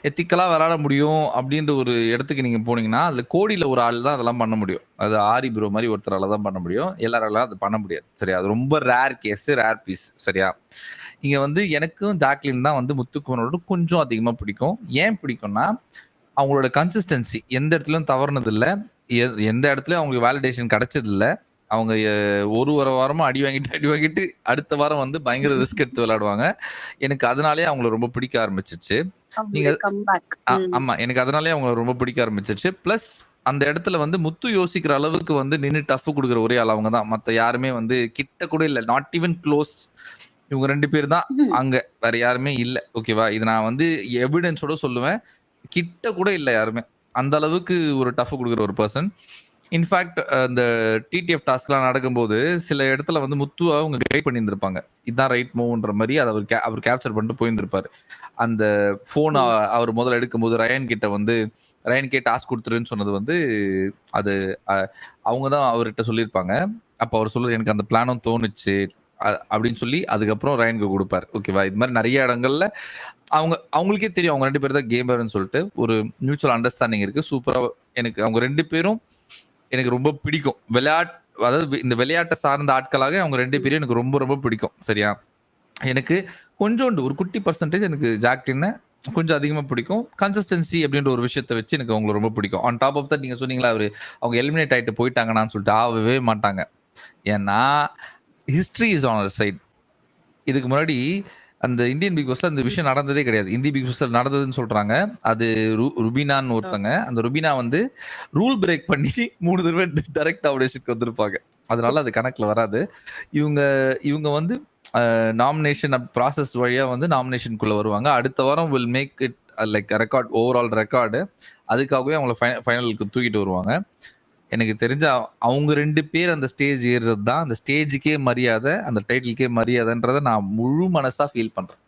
எத்திக்கலா விளையாட முடியும் அப்படின்ற ஒரு இடத்துக்கு நீங்க போனீங்கன்னா, அதுல கோடியில ஒரு ஆள் தான் அதெல்லாம் பண்ண முடியும். அது ஆரி ப்ரோ மாரி ஒருத்தரால தான் பண்ண முடியும். எல்லாராலும் அது பண்ண முடியாது. சரியா? அது ரொம்ப ரேர் கேஸ், ரேர் பீஸ். சரியா? இங்க வந்து எனக்கும் ஜாக்லின் தான் வந்து முத்துக்குமரனோட கொஞ்சம் அதிகமா பிடிக்கும். ஏன் பிடிக்கும்னா, அவங்களோட கன்சிஸ்டன்சி எந்த இடத்துலயும் தவறுனது இல்ல. எந்த இடத்துலயும் அவங்களுக்கு வேலிடேஷன் கிடைச்சது இல்ல. அவங்க ஒரு வாரமா அடி வாங்கிட்டு அடுத்த வாரம் வந்து பயங்கர ரிஸ்க் எடுத்து விளையாடுவாங்க. எனக்கு அதனாலேயே அவங்கள ரொம்ப பிடிக்க ஆரம்பிச்சிருச்சு. நீங்க அவங்களுடைய கம்பேக். ஆமா, எனக்கு அதனாலேயே அவங்கள ரொம்ப பிடிக்க ஆரம்பிச்சிருச்சு. பிளஸ் அந்த இடத்துல வந்து முத்து யோசிக்கிற அளவுக்கு வந்து நின்னு டஃப் குடுக்குற ஒரே ஆள் அவங்க தான். மத்த யாருமே வந்து கிட்ட கூட இல்ல. Not even close. இவங்க 2 பேர் தான் அங்க. வேற யாருமே இல்ல. ஓகேவா? இது நான் வந்து எவிடன்ஸோட சொல்லுவேன். கிட்ட கூட இல்ல யாருமே. அந்த அளவுக்கு ஒரு டஃப் குடுக்குற ஒரு பர்சன். இன்ஃபேக்ட் இந்த டிடிஎஃப் டாஸ்க்லாம் நடக்கும்போது சில இடத்துல வந்து முத்துவ அவங்க கைட் பண்ணியிருந்திருப்பாங்க. இதுதான் ரைட் மூவ்ன்ற மாரி அத அவர் கேப்சர் பண்ணிட்டு போயிருந்திருப்பாரு. அந்த ஃபோன் அவர் முதல்ல எடுக்கும்போது ரயன் கிட்ட வந்து ரயன்கே டாஸ்க் கொடுத்துருன்னு சொன்னது வந்து அது அவங்க தான் அவர்கிட்ட சொல்லியிருப்பாங்க. அப்போ அவர் சொல்லுவார் எனக்கு அந்த பிளானும் தோணுச்சு அப்படின்னு சொல்லி அதுக்கப்புறம் ரயனுக்கு கொடுப்பாரு. ஓகேவா? இது மாதிரி நிறைய இடங்கள்ல அவங்களுக்கே தெரியும் அவங்க 2 பேர் தான் கேமர்னு சொல்லிட்டு ஒரு மியூச்சுவல் அண்டர்ஸ்டாண்டிங் இருக்கு. சூப்பரா எனக்கு அவங்க 2 பேரும் எனக்கு ரொம்ப பிடிக்கும். அதாவது இந்த விளையாட்டை சார்ந்த ஆட்களாக அவங்க 2 பேரும் எனக்கு ரொம்ப ரொம்ப பிடிக்கும். சரியா? எனக்கு கொஞ்சோண்டு ஒரு குட்டி பர்சன்டேஜ் எனக்கு ஜாக்லினை கொஞ்சம் அதிகமா பிடிக்கும். கன்சிஸ்டன்சி அப்படின்ற ஒரு விஷயத்தை வச்சு எனக்கு அவங்களை ரொம்ப பிடிக்கும். ஆன் டாப் ஆஃப் தட் நீங்க சொன்னீங்களா அவங்க எலிமினேட் ஆயிட்டு போயிட்டாங்கன்னு சொல்லிட்டு ஆகவே மாட்டாங்க. ஏன்னா history is on our side. இதுக்கு முன்னாடி அந்த இந்தியன் பிக் பாஸ்ல அந்த விஷயம் நடந்ததே கிடையாது. இந்தி பிக் பாஸ்ல நடந்ததுன்னு சொல்றாங்க. அது ருபினான்னு ஒருத்தங்க. அந்த ருபினா வந்து ரூல் பிரேக் பண்ணி 3 தடவை டைரக்ட் ஆடிஷனுக்கு வந்திருப்பாங்க. அதனால அது கணக்குல வராது. இவங்க வந்து நாமினேஷன் ப்ராசஸ் வழியா வந்து நாமினேஷனுக்குள்ள வருவாங்க. அடுத்த வாரம் will make it like record, overall record. அதுக்காகவே அவங்கள ஃபைனலுக்கு தூக்கிட்டு வருவாங்க. எனக்கு தெரிஞ்ச அவங்க 2 பேர் அந்த ஸ்டேஜ் ஏறுறது தான் அந்த ஸ்டேஜுக்கே மரியாதை, அந்த டைட்டிலுக்கே மரியாதைன்றத நான் முழு மனசா ஃபீல் பண்றேன்.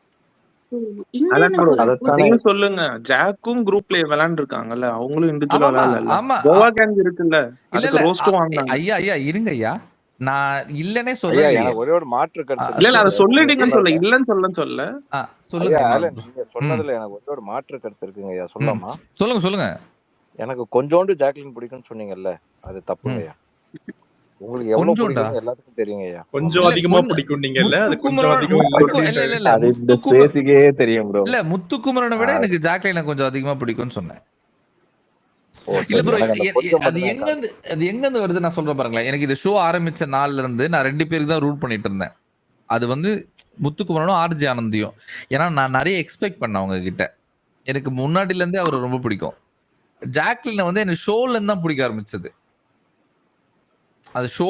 நீங்க சொல்லுங்க. ஜாக்கும் குரூப்ல விளையாண்டு இருக்காங்கல்ல, அவங்களும் இண்டிவிஜுவலா விளையாடல. ஆமா. கோவா கேங் இருக்குல்ல, அதுக்கு ரோஸ்டும் வாங்குனாங்க. ஐயா இருங்க ஐயா, நான் இல்லனே ஐயா சொல்லலையே. எனக்கு ஒரே ஒரு மாற்று கருத்து இல்ல அத இருக்கு. சொல்லிட்டீங்கன்னு சொல்ல, இல்லன்னு சொல்ல. சொல்லுங்க. ஐயா நீங்க சொன்னதுல எனக்கு ஒரே ஒரு மாற்று கருத்து இருக்குங்க ஐயா. சொல்லாமா? சொல்லுங்க. எனக்கு கொஞ்சோண்டு ஜாக்லின் பிடிக்கும்னு சொன்னீங்கல்ல, அது தப்புங்கய்யா. உங்களுக்கு எவ்வளவு பிடிக்கும் எல்லாத்துக்கும் தெரியுங்க ஐயா. கொஞ்சம் அதிகமா பிடிக்கும் நீங்கல்ல, அது கொஞ்சம் அதிகம் இல்ல அது இந்த ஸ்பேஸுக்கே தெரியும் ப்ரோ. இல்ல முத்துக்குமரனை விட எனக்கு ஜாக்லினை கொஞ்சம் அதிகமா பிடிக்கும்னு சொன்னேன். இல்ல ப்ரோ, அது எங்க வருது நான் சொல்றேன் பாருங்களேன். எனக்கு இந்த ஷோ ஆரம்பிச்ச நாள்ல இருந்து நான் 2 பேருக்கு தான் ரூட் பண்ணிட்டு இருந்தேன். அது வந்து முத்துக்குமரனும் ஆர்ஜி ஆனந்தியும். ஏன்னா நான் நிறைய எக்ஸ்பெக்ட் பண்ணேன் அவங்க கிட்ட. எனக்கு முன்னாடில இருந்தே அவர் ரொம்ப பிடிக்கும். ஜாக்லினை வந்து எனக்கு ஷோல இருந்து தான் பிடிக்க ஆரம்பிச்சது. அது ஷோ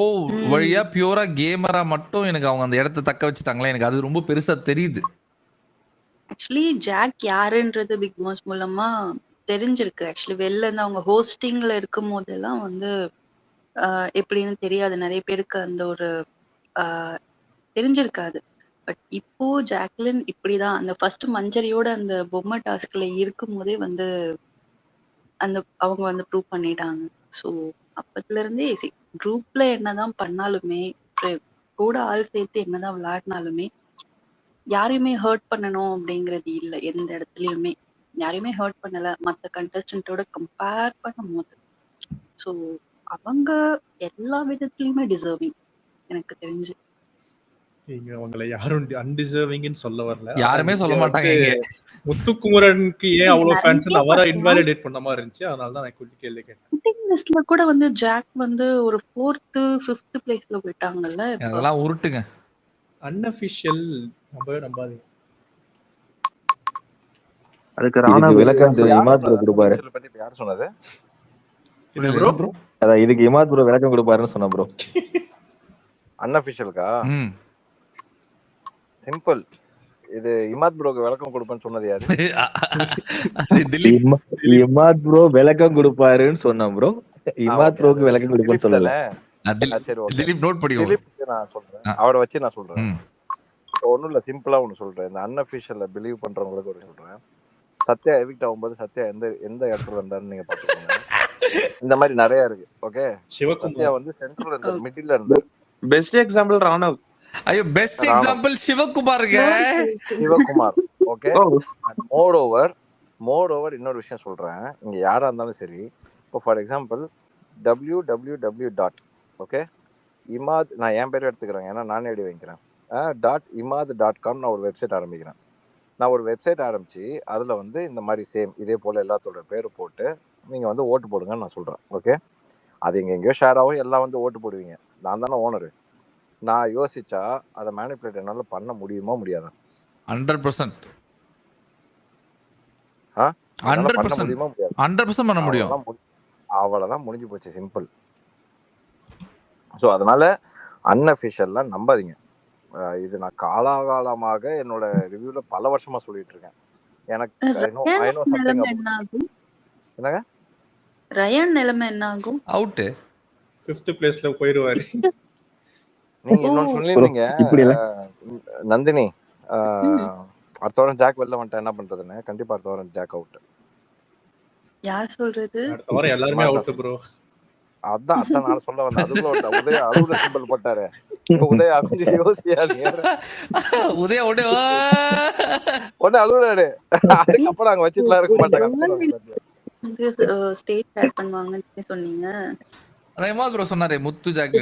வழியா பியூரா கேமரா மட்டும் எனக்கு அவங்க அந்த இடத்தை தக்க வச்சுட்டாங்களே, எனக்கு அது ரொம்ப பெருசா தெரியுது. ஆக்சுவலி ஜாக் யாருன்றது பிக் பாஸ் மூலமா தெரிஞ்சிருக்கு. ஆக்சுவலி வெளில இருந்து அவங்க ஹோஸ்டிங்ல இருக்கும் போதெல்லாம் வந்து எப்படின்னு தெரியாது. நிறைய பேருக்கு அந்த ஒரு தெரிஞ்சிருக்காது. பட் இப்போ ஜாக்லின் இப்படிதான் அந்த ஃபர்ஸ்ட் மஞ்சரியோட அந்த பொம்மை டாஸ்க்ல இருக்கும் போதே வந்து அந்த அவங்க வந்து ப்ரூவ் பண்ணிட்டாங்க. ஸோ அப்பத்துல இருந்தே குரூப்ல என்னதான் பண்ணாலுமே, கூட ஆள் சேர்த்து என்னதான் விளையாடினாலுமே யாரையுமே ஹர்ட் பண்ணணும் அப்படிங்கிறது இல்லை. எந்த இடத்துலயுமே யாரையுமே ஹர்ட் பண்ணல. மற்ற கண்டஸ்டன்ட்டோட கம்பேர் பண்ணும்போது ஸோ அவங்க எல்லா விதத்துலயுமே டிசர்விங் எனக்கு தெரிஞ்சு. நீங்க அவங்களை யாரும் அன்டிசர்விங்னு சொல்ல வரல. யாருமே சொல்ல மாட்டாங்க. முத்துக்குமரனுக்கு ஏன் அவ்வளவு ஃபேன்ஸ் அவரை இன்வாலிடேட் பண்ண மாதிரி இருந்துச்சு. அதனால தான் நான் குட்டி கேள்வி கேட்டேன். லிஸ்ட்ல கூட வந்து ஜாக் வந்து ஒரு 4th 5th பிளேஸ்ல போயிட்டாங்கல்ல. அதெல்லாம் உருட்டுங்க. அன்அஃபிஷியல் நம்பாதீங்க. அதுக்கு ராணா விளக்கம் இமாத் ப்ரோ கொடுப்பாரு. பத்தி யார் சொன்னது? இது ப்ரோ அதான் இதுக்கு இமாத் ப்ரோ விளக்கம் கொடுப்பாருன்னு சொன்ன ப்ரோ. அன்அஃபிஷியல்கா? சிம்பிள். இது இமாத் ப்ரோக்கு விளக்கம் கொடுப்பேன்னு சொன்னது யாரு? இமாத் ப்ரோ விளக்கம் கொடுப்பாருன்னு சொன்ன ப்ரோ. இமாத் ப்ரோக்கு விளக்கம் கொடுப்பேன்னு சொல்லல. திலீப் நோட் பண்ணி நான் சொல்றேன். அவரை வச்சு நான் சொல்றேன். ஒன்னும் இல்ல, சிம்பிளா ஒண்ணு சொல்றேன். இந்த அன்அஃபிஷியல்ல பிலீவ் பண்றவங்களுக்கு ஒரு சொல்றேன். சத்யா எவிக்ட் ஆகும்போது சத்யா எந்த இடத்துல இருந்தாருன்னு நீங்க பாத்துக்கோங்க. இந்த மாதிரி நிறைய இருக்கு. ஓகே, சத்யா வந்து சென்ட்ரல் இருந்த மிடில்ல இருந்தாரு. Best example Ranav. ஐயோ பெஸ்ட் எக்ஸாம்பிள் சிவகுமார்ங்க. சிவகுமார் ஓகே. மோர் ஓவர் இன்னொரு விஷயம் சொல்றேன். இங்க யாரா இருந்தாலும் சரி, இப்போ for example www. Okay, Imad, நான் என் பேர் எடுத்துக்கிறேன் ஏன்னா நானே எழுதி வைக்கிறேன். .imad.com நான் ஒரு வெப்சைட் ஆரம்பிக்கிறேன். நான் ஒரு வெப்சைட் ஆரம்பிச்சு அதில் வந்து இந்த மாதிரி சேம் இதே போல் எல்லாத்தோட பேர் போட்டு நீங்கள் வந்து ஓட்டு போடுங்கன்னு நான் சொல்கிறேன். ஓகே, அது எங்கெங்கேயோ ஷேர் ஆகும், எல்லாம் வந்து ஓட்டு போடுவீங்க. நான் தானே ஓனரு. நான் யோசிச்சா அதை மேனிப்புலேட் என்னால் பண்ண முடியுமா முடியாதா? 100% பண்ண முடியுமா முடியாது? 100% பண்ண முடியும். அவ்வளோதான், முடிஞ்சு போச்சு, சிம்பிள். ஸோ அதனால அன்அஃபிஷியல்லாம் நம்பாதீங்க. இது நான் காலாகாலமாக என்னோட ரிவ்யூல பல வருஷமா சொல்லிட்டு இருக்கேன். எனக்கு என்னங்க ரயன் நிலைமை என்ன ஆகும்? அவுட் 5th பிளேஸ்ல போயிடுவாரு. நீங்க இன்னொன்னு சொல்லியிருந்தீங்க நந்தினி, அடுத்த வாரம் ஜாக் வெளில வந்துட்டா என்ன பண்றதுன்னு. கண்டிப்பா அடுத்த வாரம் ஜாக் அவுட். யார் சொல்றது? அடுத்த வாரம் எல்லாருமே அவுட் ப்ரோ. அதான் நான் சொல்ல வந்தேன். அதுக்குள்ள உதய அழுகுற சிம்பிள் போட்டாரு. உதயா கொஞ்சம் யோசியா, உதயா ஒண்ணு அழுகுறாரு. அதுக்கப்புறம் அங்க வச்சுட்டுலாம் இருக்க மாட்டாங்க. ஸ்டேட் ஷேர் பண்ணுவாங்கன்னு சொன்னீங்க. இமாத் ப்ரோ சொன்னாரே முத்து ஜாக்.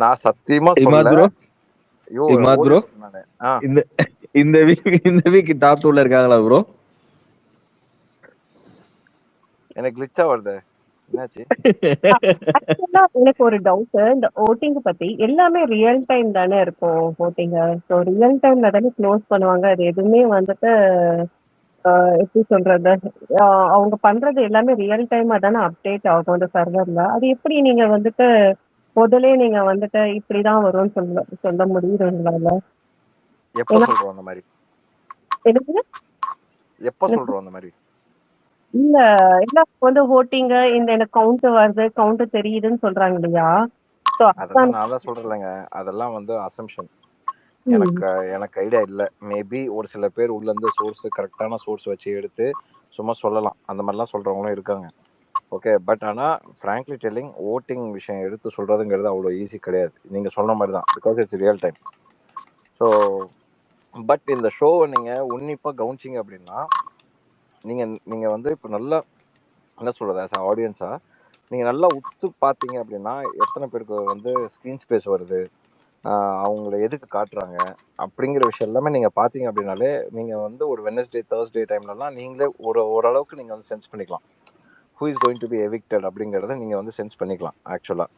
நான் சத்தியமா இமாத் ப்ரோ, இமாத் ப்ரோ இந்த வீக் டாப் 2ல இருக்காங்களா ப்ரோ? எனக்கு கிளிச்சா வருது, என்னாச்சு? எனக்கு ஒரு டவுட். இந்த ஓட்டிங் பத்தி எல்லாமே ரியல் டைம் தானே இருக்கும் ஓட்டிங். ஸோ ரியல் டைம்ல தானே க்ளோஸ் பண்ணுவாங்க. அது எதுவுமே வந்துட்டு எப்படி சொல்றது, அவங்க பண்றது எல்லாமே ரியல் டைமா தானே அப்டேட் ஆகும் அந்த சர்வர்ல. அது எப்படி நீங்க வந்துட்டு முதலே நீங்க வந்துட்டு இப்படிதான் வரும்னு சொல்ல முடியுதுங்களா? எப்ப சொல்றோம் அந்த மாதிரி? எப்ப சொல்றோம் அந்த மாதிரி? இல்ல எல்லாம் வந்து ஓட்டிங்க இந்த எனக்கு கவுண்ட் வருது, கவுண்ட் தெரியுதுன்னு சொல்றாங்க இல்லையா? அதெல்லாம் நான் தான் சொல்றேன்லங்க, அதெல்லாம் வந்து அசம்ஷன். எனக்கு ஐடியா இல்லை. மேபி ஒரு சில பேர் உள்ள இருந்து சோர்ஸ், கரெக்டான சோர்ஸ் வச்சு எடுத்து சும்மா சொல்லலாம். அந்த மாதிரிலாம் சொல்றவங்களும் இருக்காங்க. ஓகே, பட் ஆனால் ஃப்ராங்க்லி டெல்லிங், ஓட்டிங் விஷயம் எடுத்து சொல்றதுங்கிறது அவ்வளோ ஈஸி கிடையாது. நீங்க சொன்ன மாதிரி தான், because it's real time. So but இந்த ஷோவை நீங்க உன்னிப்பா கவனிச்சிங்க அப்படின்னா நீங்க வந்து இப்போ நல்லா என்ன சொல்றது, ஆஸ் ஆடியன்ஸா நீங்க நல்லா உத்து பார்த்தீங்க அப்படின்னா எத்தனை பேருக்கு வந்து ஸ்க்ரீன் ஸ்பேஸ் வருது, அவங்கள எதுக்கு காட்டுறாங்க அப்படிங்கிற விஷயம் எல்லாமே நீங்கள் பார்த்தீங்க அப்படின்னாலே நீங்கள் வந்து ஒரு வெனஸ்டே தேர்ஸ்டே டைம்லலாம் நீங்களே ஓரளவுக்கு நீங்கள் வந்து சென்ஸ் பண்ணிக்கலாம் who is going to be evicted அப்படிங்கிறத நீங்கள் வந்து சென்ஸ் பண்ணிக்கலாம். ஆக்சுவலாக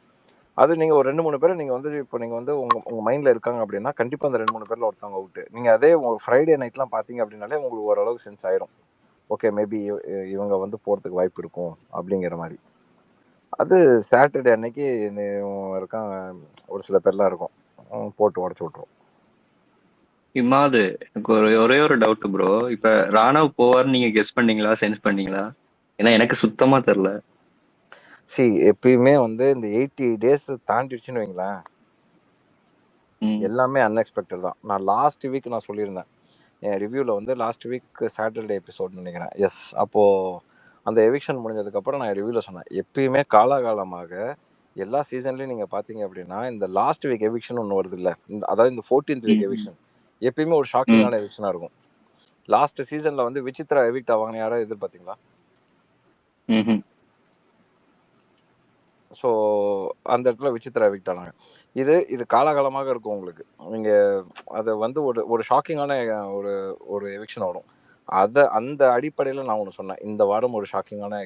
அது நீங்கள் ஒரு 2-3 பேர் நீங்கள் வந்து இப்போ நீங்கள் வந்து உங்கள் மைண்டில் இருக்காங்க அப்படின்னா கண்டிப்பாக அந்த 2-3 பேரில் ஒருத்தவங்க அவுட்டு. நீங்கள் அதே உங்கள் ஃப்ரைடே நைட்லாம் பார்த்தீங்க அப்படின்னாலே உங்களுக்கு ஓரளவுக்கு சென்ஸ் ஆயிரும். ஓகே, மேபி இவங்க வந்து போகிறதுக்கு வாய்ப்பு இருக்கும் அப்படிங்கிற மாதிரி. அது சாட்டர்டே அன்னைக்கு இருக்காங்க ஒரு சில பேர்லாம் இருக்கும், போட்டு உடச்சு விட்ருவோம். இமாது, எனக்கு ஒரே ஒரு டவுட் ப்ரோ. இப்ப ராணவ் போவார்னு நீங்க கெஸ் பண்ணீங்களா, சென்ஸ் பண்ணீங்களா? ஏன்னா எனக்கு சுத்தமா தெரியல. எப்பயுமே வந்து இந்த 80 days தாண்டிடுச்சுன்னு வைங்களேன், எல்லாமே அன்எக்ஸ்பெக்டட் தான். நான் லாஸ்ட் வீக் நான் சொல்லியிருந்தேன் என் ரிவ்யூவில் வந்து, லாஸ்ட் வீக் சாட்டர்டே எபிசோட் நினைக்கிறேன். எஸ், அப்போது அந்த எவிக்ஷன் முடிஞ்சதுக்கப்புறம் நான் ரிவ்யூவில் சொன்னேன், எப்பயுமே காலாகாலமாக எல்லா சீசன்லையும் நீங்கள் பார்த்தீங்க அப்படின்னா இந்த லாஸ்ட் வீக் எவிக்ஷன் ஒன்று வருது இல்லை, அதாவது இந்த 14th வீக் எவிக்ஷன் எப்பயுமே ஒரு ஷாக்கிங்கான எவிக்ஷனாக இருக்கும். லாஸ்ட் சீசனில் வந்து விசித்ரா எவிக்ட் ஆவாங்கன்னு யாராவது எதிர்பார்த்தீங்களா? ஸோ அந்த இடத்துல விசித்ரா எவிக்ட் ஆனாங்க. இது காலகாலமாக இருக்கும் உங்களுக்கு. நீங்கள் அதை வந்து ஒரு ஷாக்கிங்கான ஒரு எவிக்ஷன் வரும். அந்த அடிப்படையில் நான் ஒன்று சொன்னேன், இந்த வாரம் ஒரு ஷாக்கிங்கான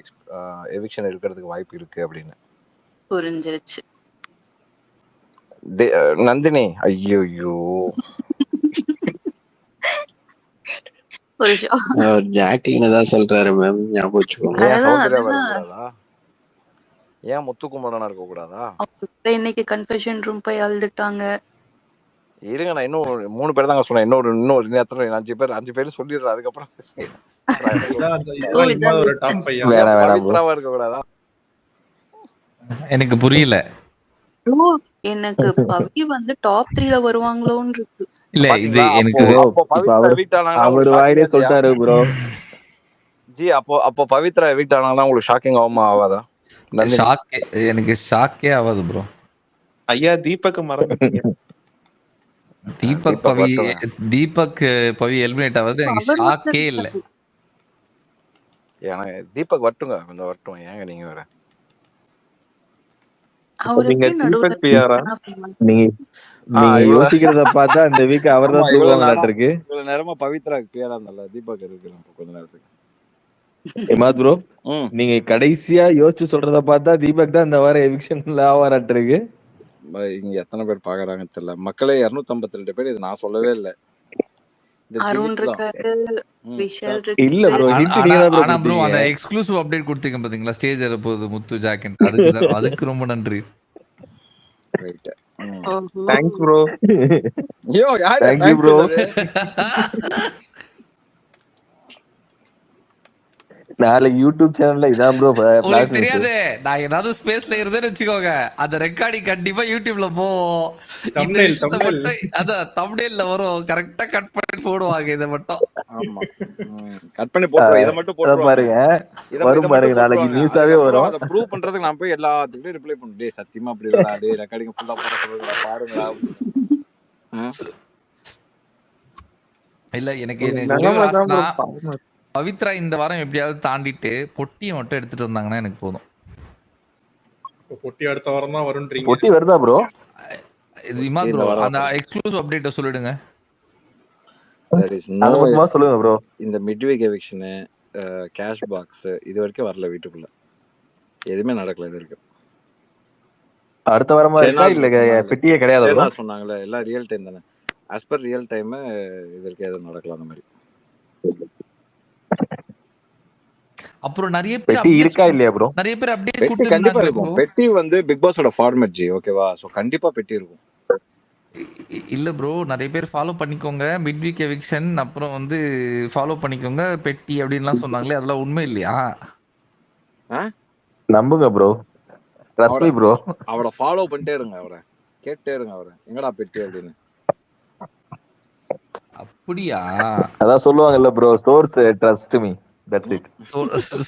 எவிக்ஷன் இருக்கிறதுக்கு வாய்ப்பு இருக்கு அப்படின்னு. புரிஞ்சிருச்சு நந்தினி. ஐயோ ஜாக்லின் தான் சொல்றாரு மேம், ஞாபகம் வச்சுக்கோங்க. ஏன் சௌந்தர்யா வரக்கூடாதா? ஏன் முத்துக்குமரனா இருக்க கூடாதா? இன்னைக்கு கன்ஃபெஷன் ரூம் போய் அழுதுட்டாங்க. இருங்க, நான் இன்னும் 3 பேர் தாங்க சொன்னேன். இன்னொரு நேரத்துல 5 பேர் சொல்லிடுறேன். அதுக்கப்புறம் பவித்ராவா இருக்க கூடாதா? எனக்கு புரியல. எனக்கு பவி வந்து டாப் 3ல வருவாங்களோன்னு இருக்கு. இல்ல இது எனக்கு அவர் வாயிலே சொல்லிட்டாரு ப்ரோ. ஜி அப்போ பவித்ரா எவிக்ட் ஆனாங்கன்னா உங்களுக்கு ஷாக்கிங் ஆகுமா ஆகாதா? எனக்கு ஷாக்கே ஆகாது ப்ரோ. ஐயா தீபக் மறந்துட்டீங்க. தீபக் பவி தீபக் பவி எலிமினேட் ஆவது எனக்கு ஷாக்கே இல்லை. எனக்கு தீபக் வரட்டுங்க, கொஞ்சம் வரட்டும். ஏங்க நீங்க வேற நீங்க தீபக் பியாரா? நீங்க யோசிக்கிறத பார்த்தா இந்த வீக் அவர் தான் தூக்குவாங்களாட்டு இருக்கு. இவ்வளவு நேரமா பவித்ராக்கு பியாரா இருந்தால தீபக் இருக்கலாம் கொஞ்ச நேரத்துக்கு. இமாத் ப்ரோ, நீங்க கடைசியா யோசிச்சு சொல்றத பார்த்தா தீபக் தான் இந்த வாரம் எவிக்ஷன்ல ஆவாராட்டு இருக்கு. இங்க எத்தனை பேர் பாக்குறாங்கன்னு தெரியல. மக்களே 252 பேர். இது நான் சொல்லவே இல்லை. இல்ல ப்ரோ, ஆனா ப்ரோ அந்த எக்ஸ்க்ளூசிவ் அப்டேட் கொடுத்தீங்க பாத்தீங்களா, ஸ்டேஜ் போகுது முத்து ஜாக்கெட், அதுக்கு ரொம்ப நன்றி. Right, thanks bro. யோ யார் தேங்க் யூ ப்ரோ. நாளைக்கு யூடியூப் சேனல்ல இதான் ப்ரோ உங்களுக்கு தெரியாது. நான் ஏதாவது ஸ்பேஸ்ல இருந்தேன்னு வச்சுக்கோங்க, அந்த ரெக்கார்டிங் கண்டிப்பா யூடியூப்ல போவோம். இந்த விஷயத்தை மட்டும் அதான் தம்ப்நெயில்ல வரும், கரெக்டா கட் பண்ணி போடுவாங்க. இதை மட்டும் ஆமா கட் பண்ணி போட்டுருவோம். இதை மட்டும் போட்டுருவாங்க பாருங்க, வரும் பாருங்க நாளைக்கு நியூஸாவே வரும். அதை ப்ரூவ் பண்றதுக்கு நான் போய் எல்லாத்துக்கிட்டையும் ரிப்ளை பண்ணும். டே சத்தியமா அப்படி இல்லடா, டே ரெக்கார்டிங் ஃபுல்லா போட சொல்லுங்களா பாருங்களா. இல்ல எனக்கு பவித்ரா இந்த வாரம் எப்படியாவது தாண்டிட்டு பொட்டியை மட்டும் எடுத்துட்டு வந்தாங்கன்னா எனக்கு போதும். பொட்டி அடுத்த வாரம் தான் வரும்ன்றீங்க. பொட்டி வருதா ப்ரோ? இமாத் ப்ரோ அந்த எக்ஸ்க்ளூசிவ் அப்டேட்ட சொல்லிடுங்க. சொல்லுங்க ப்ரோ. இந்த மிட்வீக் எவிக்ஷன், கேஷ் பாக்ஸ் இது வரைக்கும் வரல வீட்டுக்குள்ள. எதுவுமே நடக்கல இது வரைக்கும். அடுத்த வாரமா இருக்கா இல்ல பெட்டியே கிடையாது ப்ரோ? சொன்னாங்கல எல்லாம் ரியல் டைம் தானே. as per ரியல் டைம் இது வரைக்கும் எதுவும் நடக்கல அந்த மாதிரி. அப்புறம் நிறைய பேர் பெட்டி இருக்கா இல்லையா ப்ரோ? நிறைய பேர் அப்டேட் பெட்டி கண்டிப்பா இருக்கும். பெட்டி வந்து பிக் பாஸோட ஃபார்மேட் ஜி, ஓகேவா? சோ கண்டிப்பா பெட்டி இருக்கும். இல்ல ப்ரோ, நிறைய பேர் ஃபாலோ பண்ணிக்கோங்க மிட் வீக் எவிக்ஷன், அப்புறம் வந்து ஃபாலோ பண்ணிக்கோங்க பெட்டி அப்படின்லாம் சொன்னாங்களே, அதெல்லாம் உண்மை இல்லையா? நம்புங்க ப்ரோ, ட்ரஸ்ட் மீ ப்ரோ. அவரை ஃபாலோ பண்ணிட்டே இருங்க, அவரை கேட்டே இருங்க, அவரை எங்கடா பெட்டி அப்படின்னு. அப்படியா? அதான் சொல்லுவாங்கல்ல bro, source trust me, that's it.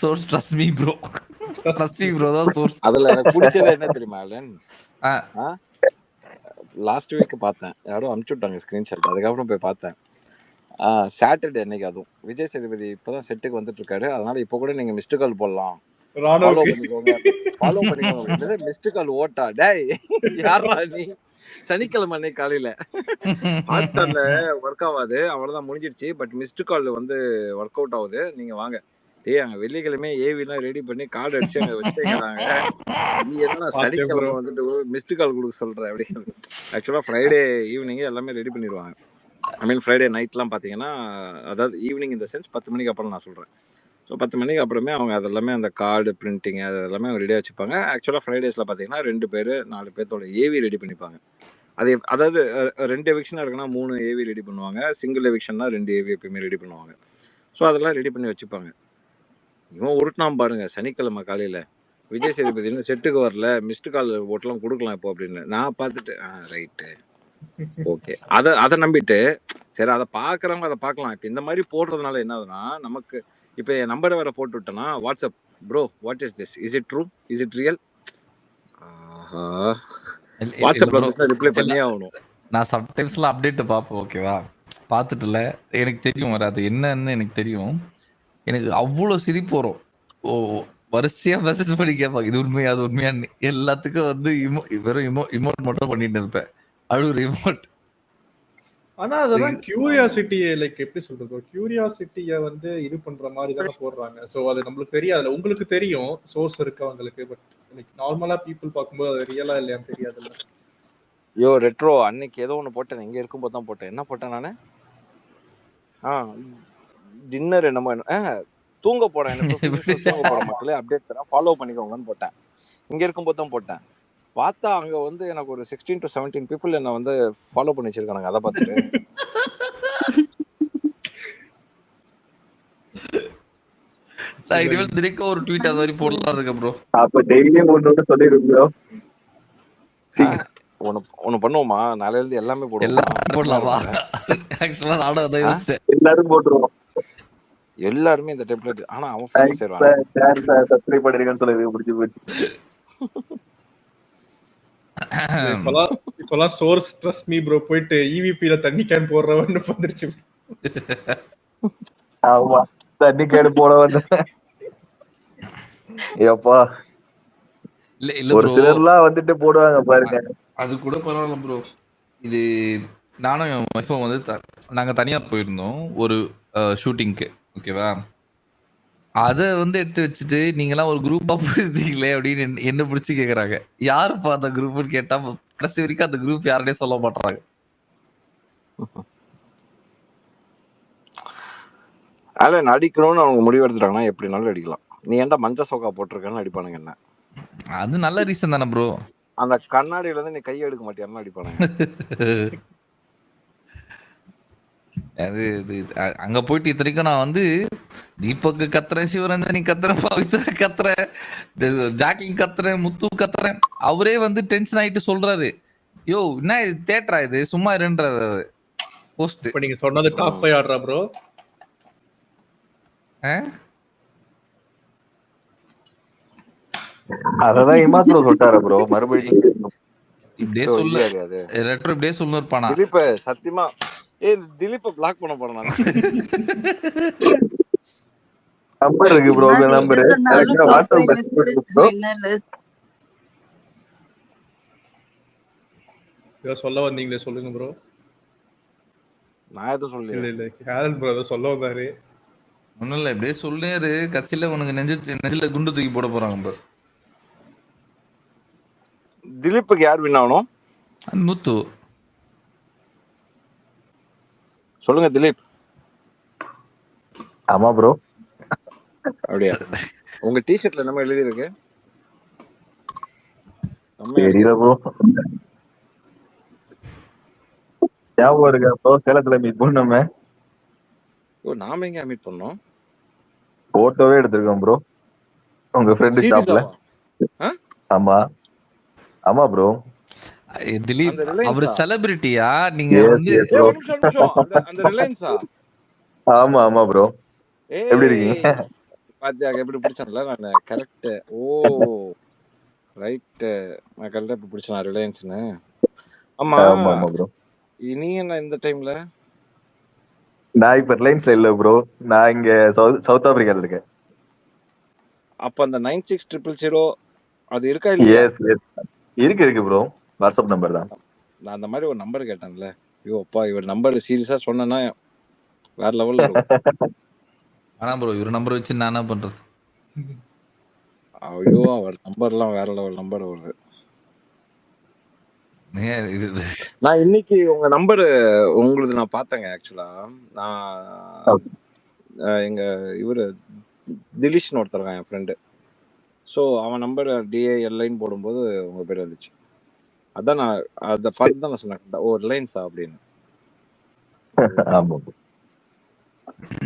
Source trust me bro. Trust me bro தான் சோர்ஸ். அதுல எனக்கு பிடிச்சது என்ன தெரியுமா ஆலன்? லாஸ்ட் வீக் பார்த்தேன், யாரோ அனுப்பிச்சு விட்டாங்க ஸ்கிரீன்ஷாட், அதுக்கப்புறம் போய் பார்த்தேன். சாட்டர்டே அன்னைக்கு, அதுவும் விஜய் சேதுபதி இப்பதான் செட்டுக்கு வந்துட்டு இருக்காரு. அதனால இப்போ கூட நீங்க மிஸ்டு கால் போடலாம், ஃபாலோ பண்ணிக்கோங்க, ஃபாலோ பண்ணிக்கோங்க. மிஸ்டு கால் ஓட்டா டேய், யாரா நீ? சனிக்கிழமை அன்னைக்கு காலையில ஹாட் ஸ்டார்ல ஒர்க் ஆகாது, அவ்வளவுதான் முடிஞ்சிருச்சு. பட் மிஸ்டு கால் வந்து ஒர்க் அவுட் ஆகுது, நீங்க வாங்க. டேய் அங்க வெள்ளிக்கிழமை ஏவிலாம் ரெடி பண்ணி கார்டு அடிச்சு அங்க வச்சுக்கிறாங்க. நீ என்ன சனிக்கிழமை வந்துட்டு மிஸ்டு கால் கொடுக்க சொல்ற அப்படி? ஆக்சுவலா ஃப்ரைடே ஈவினிங் எல்லாமே ரெடி பண்ணிடுவாங்க. ஐ மீன் ஃப்ரைடே நைட்லாம் பார்த்தீங்கன்னா, அதாவது ஈவினிங் இந்த சென்ஸ் 10 மணிக்கு அப்புறம் நான் சொல்கிறேன். ஸோ 10 மணிக்கு அப்புறமே அவங்க அதெல்லாமே அந்த கார்டு பிரிண்டிங் அது எல்லாமே அவங்க ரெடியாக வச்சுப்பாங்க. ஆக்சுவலாக ஃப்ரைடேஸில் பார்த்தீங்கன்னா 2 பேர் 4 பேர்த்தோட ஏவி ரெடி பண்ணிப்பாங்க. அது அதாவது 2 எவிக்ஷனாக இருக்குன்னா 3 ஏவி ரெடி பண்ணுவாங்க, சிங்கிள் எவிக்ஷன்னா 2 ஏவி எப்பயுமே ரெடி பண்ணுவாங்க. ஸோ அதெல்லாம் ரெடி பண்ணி வச்சுப்பாங்க. இவன் உருட்டினான் பாருங்க சனிக்கிழமை காலையில், விஜய் சேதுபதி இன்னும் செட்டுக்கு வரல, மிஸ்டு கால் ஓட்டெல்லாம் கொடுக்கலாம் இப்போ அப்படின்னு. நான் பார்த்துட்டு ரைட்டு ஓகே, அதை நம்பிட்டு சரி அதை பார்க்குறவங்க அதை பார்க்கலாம். இப்போ இந்த மாதிரி போடுறதுனால என்ன ஆகுதுன்னா, நமக்கு இப்போ என் நம்பரை வேற போட்டு விட்டேன்னா WhatsApp, bro what is this, is it true, is it real? வாட்ஸ்அப்ல ரிப்ளை பண்ணியே ஆகணும். நான் சம்டைம்ஸ்லாம் அப்டேட் பார்ப்பேன், ஓகேவா? பார்த்துட்டுல எனக்கு தெரியும் அது என்னன்னு எனக்கு தெரியும். எனக்கு அவ்வளோ சிரிப்பு வரும். வரிசையா மெசேஜ் பண்ணி கேட்பாங்க, இது உண்மையா அது உண்மையான்னு. எல்லாத்துக்கும் வந்து வெறும் இமோட் மட்டும் பண்ணிட்டு இருப்பேன், அழுகுற இமோட். ஆனா அதெல்லாம் கியூரியாசிட்டி, லைக் எப்படி சொல்றது, கியூரியாசிட்டியை வந்து இது பண்ற மாதிரி தானே போடுறாங்க. ஸோ அது நம்மளுக்கு தெரியாது, உங்களுக்கு தெரியும் சோர்ஸ் இருக்கு அவங்களுக்கு. பட் லைக் நார்மலா பீப்புள் பார்க்கும்போது அது ரியலா இல்லையான்னு தெரியாதுல்ல. யோ ரெட்ரோ, அன்னைக்கு ஏதோ ஒன்று போட்டேன், இங்கே இருக்கும்போது தான் போட்டேன். என்ன போட்டேன் நான்? டின்னர் என்னமோ தூங்க போறேன், எனக்கு தூங்க போற மக்களே அப்டேட் தரேன், ஃபாலோ பண்ணிக்கோங்கன்னு போட்டேன். இங்கே இருக்கும்போது தான் போட்டேன். பார்த்தா அங்க வந்து எனக்கு ஒரு 16 to 17 பீப்புள் என்ன வந்து ஃபாலோ பண்ணி வச்சிருக்காங்க. அதை பார்த்துட்டு நான் இனிமேல் தினைக்கும் ஒரு ட்வீட் அது மாதிரி போடலாம் இருக்கு ப்ரோ. அப்ப டெய்லியும் ஒண்ணு சொல்லிருங்க ப்ரோ. ஒன்னு பண்ணுவோமா, நாளையில இருந்து எல்லாமே போடலாமா? ஆக்சுவலா நானும் அதான் யோசிச்சேன், எல்லாரும் போட்டுருவோம். எல்லாருமே இந்த டெம்ப்ளேட். ஆனா அவன் ஃபேமஸ் ஆயிடுவான். சப்ஸ்கிரைப் பண்ணிருக்கேன்னு சொல்லி முடிஞ்சு போச்சு. இப்பெல்லாம் சோர்ஸ் ட்ரஸ்ட் மீ ப்ரோ போயிட்டு இவிபில தண்ணி கேன் போடுறவன்னு வந்துருச்சு. ஆமா, தண்ணி கேடு போட வந்து எப்பா இல்ல ஒரு ப்ரோ, சிலர்லாம் வந்துட்டு போடுவாங்க பாருங்க. அது கூட பரவாயில்ல ப்ரோ. இது நானும் என் ஒய்ஃபும் வந்து நாங்க தனியா போயிருந்தோம் ஒரு ஷூட்டிங்க்கு. ஓகேவா? அத வந்து எடுத்து வச்சுட்டு நீங்கலாம் ஒரு குரூப்பா போயிருந்தீங்களே அப்படின்னு என்ன பிடிச்சி கேக்குறாங்க. யாருப்பா அந்த குரூப்னு கேட்டா கடைசி வரைக்கும் அந்த குரூப் யாருனே சொல்ல மாட்டாங்க. ஆலன் அடிக்கணும்னு அவங்க முடிவு எடுத்துட்டாங்கன்னா எப்படினாலும் அடிக்கலாம். நீ ஏன்டா மஞ்ச சோக்கா போட்டிருக்கன்னு அடிப்பானுங்க என்ன. அது நல்ல ரீசன் தானே ப்ரோ. அந்த கண்ணாடியில இருந்து நீ கையை எடுக்க மாட்டியான்னு அடிப்பானுங்க. அது அங்க போயிட்டு இத்தனைக்கும் நான் வந்து தீபக்கு கத்துறேன், சிவரஞ்சனி கத்துறேன், பவித்ரா கத்துறேன், ஜாக்லின் கத்துறேன், முத்து கத்துறேன். அவரே வந்து டென்ஷன் ஆயிட்டு சொல்றாரு, யோ என்ன இது தேட்டரா இது, சும்மா இருன்றாரு போஸ்ட். இப்ப நீங்க சொன்னது டாப் 5 ஆடுறா ப்ரோ. அததான் இமாத்ரோ சொல்லிட்டாரு ப்ரோ. மறுபடியும் இப்படியே சொல்லு, ரெட்ரோ இப்படியே சொல்லு இருப்பானா திலீப். சத்தியமா திலீப்பை பிளாக் பண்ண போறேன் நான். நம்பர் இருக்கு bro, number WhatsApp message bro. ஏதோ சொல்ல வந்தீங்களே சொல்லுங்க ப்ரோ. நான் எதுவும் சொல்லல. இல்ல ஆலன் ப்ரோ ஏதோ சொல்ல வந்தாரு. ஒன்னும் இல்ல, இப்படியே சொல்லேரு. கட்சியில உனக்கு நெஞ்சில குண்டு தூக்கி போட போறாங்க ப்ரோ. திலீப்புக்கு யார் வின் ஆகணும்? முத்து. சொல்லுங்க திலீப். ஆமா ப்ரோ. அப்படியா? உங்க டி-ஷர்ட்ல என்ன எழுதி இருக்கு? தெரியல ப்ரோ. ஞாபகம் இருக்கா ப்ரோ? சேலத்துல மீட் பண்ணோமே. ஓ, நாம எங்க மீட் பண்ணோம்? போட்டோவே எடுத்திருக்கோம் ப்ரோ, உங்க ஃப்ரெண்ட் ஷாப்ல. ஆமா ஆமா ப்ரோ. திலீப் அவர் செலிபிரிட்டியா? நீங்க வந்து அந்த ரிலையன்ஸா? ஆமா ஆமா ப்ரோ. எப்படி இருக்கீங்க? பாத்தியா எப்படி பிடிச்சேன்ல நான். கரெக்ட். ஓ ரைட், நான் கரெக்டா இப்ப பிடிச்சேன் ரிலையன்ஸ்னு. ஆமா ஆமா ஆமா ப்ரோ. நீ என்ன இந்த டைம்ல? நான் இப்ப ரிலையன்ஸ்ல இல்ல ப்ரோ, நான் இங்க சவுத் ஆப்பிரிக்கால இருக்கேன். அப்ப அந்த 9600 அது இருக்கா இல்லையா? எஸ் எஸ் இருக்கு ப்ரோ. வாட்ஸ்அப் நம்பர் தான். நான் அந்த மாதிரி ஒரு நம்பர் கேட்டேன்ல. ஐயோ அப்பா, இவர் நம்பர் சீரியஸா சொன்னா வேற லெவல்ல இருக்கும். ஆனா ப்ரோ இவர் நம்பர் வச்சு நான் என்ன பண்றது? ஐயோ அவர் நம்பர்லாம் வேற லெவல் நம்பர் வருது. நான் இன்னைக்கு உங்க நம்பர் உங்களுக்கு நான் பார்த்தேங்க. ஆக்சுவலா நான் எங்க இவரு திலீஷ்னு ஒருத்தருங்க என் ஃப்ரெண்டு. ஸோ அவன் நம்பர் DALIன்னு போடும்போது உங்க பேர் வந்துச்சு. அதான் நான் அதை பார்த்து தான் நான் சொன்னேன், ஓ ரிலையன்ஸா அப்படின்னு.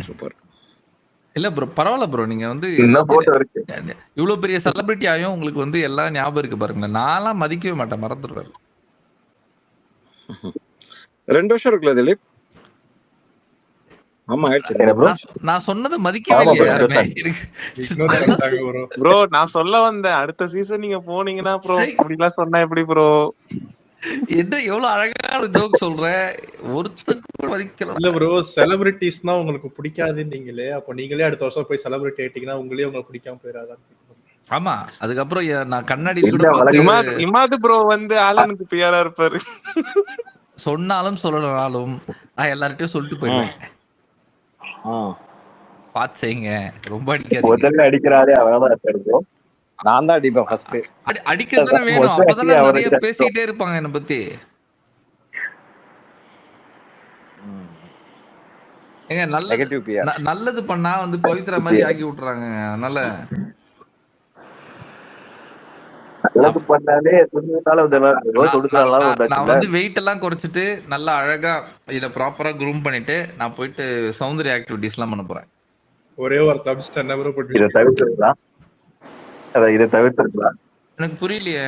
சூப்பர். இல்ல ப்ரோ பரவாயில்ல ப்ரோ. நீங்க வந்து இவ்வளவு பெரிய செலிபிரிட்டி ஆயும் உங்களுக்கு வந்து எல்லாம் ஞாபகம் இருக்கு பாருங்க. நான்லாம் மதிக்கவே மாட்டேன், மறந்துடுவாரு. 2 வருஷம் இருக்குல்ல திலீப்? ஆமா ஆயிடுச்சு. நான் சொன்னதை மதிக்கவே இல்லையா ப்ரோ? நான் சொல்ல வந்தேன் அடுத்த சீசன் நீங்க போனீங்கன்னா ப்ரோ அப்படிலாம் சொன்னா எப்படி ப்ரோ? என்ன எவ்வளவு அழகான ஜோக் சொல்ற, ஒருத்தருக்கு மதிக்கலாம். இல்ல ப்ரோ, செலிபிரிட்டிஸ்னா உங்களுக்கு பிடிக்காதுன்னீங்களே, அப்ப நீங்களே அடுத்த வருஷம் போய் செலிபிரிட்டி ஆயிட்டீங்கன்னா உங்களே உங்களுக்கு பிடிக்காம போயிடாதான்? ஆமா, அதுக்கப்புறம் நான் கண்ணாடியில கூட இமாது ப்ரோ வந்து ஆலனுக்கு பிஆரா இருப்பாரு. சொன்னாலும் சொல்லலனாலும் நான் எல்லார்ட்டையும் சொல்லிட்டு போயிடுவேன், பாத்து செய்யுங்க, ரொம்ப அடிக்காதீங்க. அடிக்கிறாரே அவதான் இருக்காரு. நான் தான் அடிப்பேன் ஃபர்ஸ்ட். அடிக்கிறதுதானே வேணும், அப்பதானே நிறைய பேசிக்கிட்டே இருப்பாங்க என்ன பத்தி. ஏங்க நல்லது பண்ணா வந்து பவித்ரா மாதிரி ஆக்கி விட்டுறாங்க. அதனால நான் வந்து வெயிட் எல்லாம் குறைச்சிட்டு நல்லா அழகா இத ப்ராப்பரா க்ரூம் பண்ணிட்டு நான் போயிட்டு சௌந்தர்ய ஆக்டிவிட்டிஸ் எல்லாம் பண்ண போறேன். ஒரே ஒரு தப்ஸ் என்ன பண்ணி இத தவிர்த்துக்கலாம். இத தவிர்த்துக்கலாம். எனக்கு புரியலையே.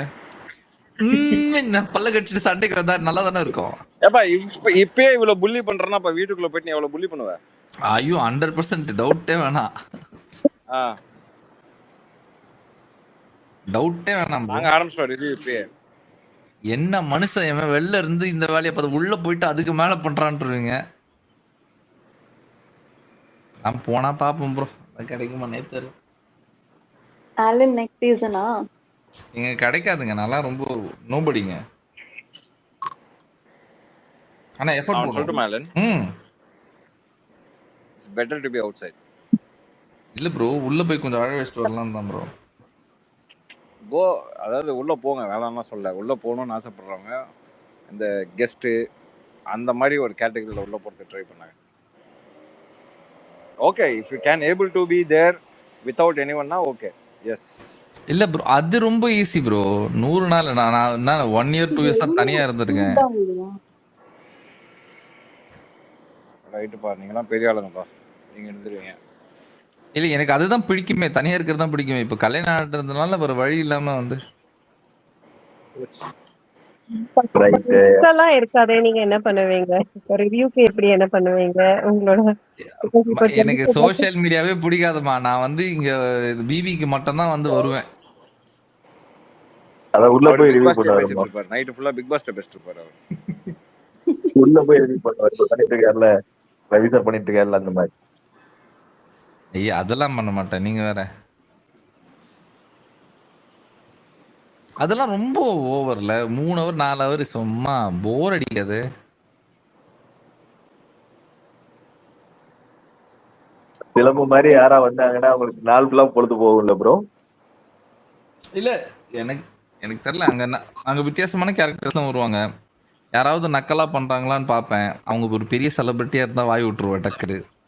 பல்ல கடிச்சிட்டு சண்டைக்கு வந்தா நல்லா தானே இருக்கும். ஏப்பா இப்பயே இவ்வளவு புள்ளி பண்றேன்னா அப்ப வீட்டுக்குள்ள போயிட்டு நீ எவ்வளவு புள்ளி பண்ணுவ? ஐயோ 100% டவுட்டே வேணாம். டவுட்டே வேணாம். நாங்க ஆரம்பிச்சிட்டோம் ரிவ்யூ இப்பயே. என்ன மனுஷன் இவன் வெளில இருந்து இந்த வேலையை பார்த்து உள்ள போயிட்டு அதுக்கு மேல பண்றான்ட்டுருவீங்க. நான் போனா பாப்போம் ப்ரோ. கிடைக்குமானே தெரியல. ஆலன் நெக்ஸ்ட் சீசனா? இங்க கிடைக்காதுங்க. நல்லா ரொம்ப நோபடிங்க. ஆனா எஃபர்ட் அவன் போடுறோம். சொல்லட்டுமா Alan? It's better to be outside. இல்ல ப்ரோ, உள்ள போய் கொஞ்சம் அழ வச்சுட்டு வரலாம் தான் ப்ரோ. அதாவது உள்ள போங்க, வேணாம்னா சொல்ல. உள்ள போகணும்னு ஆசைப்படுறவங்க இந்த கெஸ்ட் அந்த மாதிரி ஒரு கேட்டகரியில உள்ள போறது ட்ரை பண்ணாங்க. Okay, if you can able to be there without எனிவன்னா ஓகே. எஸ். இல்ல ப்ரோ, அது ரொம்ப ஈஸி ப்ரோ. 100 நாள் நான் 1 இயர் 2 இயர்ஸ் தான் தனியா இருந்திருக்கேன். ரைட்டுப்பா, நீங்களாம் பெரிய ஆளுங்கப்பா, நீங்க இருந்துருவீங்க. இல்ல எனக்கு அதுதான் பிடிக்குமே, தனியா இருக்கிறது தான் பிடிக்குமே. இப்ப கல்யாணம் ஆனதுனால வேற வழி இல்லாம வந்து எல்லாம் இருக்காதே, நீங்க என்ன பண்ணுவீங்க? ரிவ்யூக்கு எப்படி என்ன பண்ணுவீங்க உங்களோட? எனக்கு சோசியல் மீடியாவே பிடிக்காதுமா. நான் வந்து இங்க பிபிக்கு மட்டும் தான் வந்து வருவேன். அத உள்ள போய் ரிவ்யூ பேசிட்டு பண்ணுவாரு. இருப்பாரு நைட் ஃபுல்லா, பிக் பாஸ்ல பேசிட்டு இருப்பாரு அவர். உள்ள போய் ரிவ்யூ பண்ணுவாரு. பண்ணிட்டு இருக்காருல, ரவி சார் பண்ணிட்டு இருக்காருல அந்த மாதிரி. ஐயா அதெல்லாம் பண்ண மாட்டேன், நீங்க வேற. அதெல்லாம் ரொம்ப ஓவர்ல. 3 ஹவர் 4 ஹவர் சும்மா போர் அடிக்காது. சிலம்பு மாதிரி யாரா வந்தாங்கன்னா அவங்களுக்கு நாள் ஃபுல்லா பொழுது போகும்ல ப்ரோ. இல்ல எனக்கு தெரியல. அங்க வித்தியாசமான கேரக்டர்ஸ் தான் வருவாங்க. யாராவது நக்கலா பண்றாங்களான்னு பாப்பேன். அவங்க ஒரு பெரிய செலிபிரிட்டியா இருந்தா வாய் விட்டுருவேன் டக்குரு.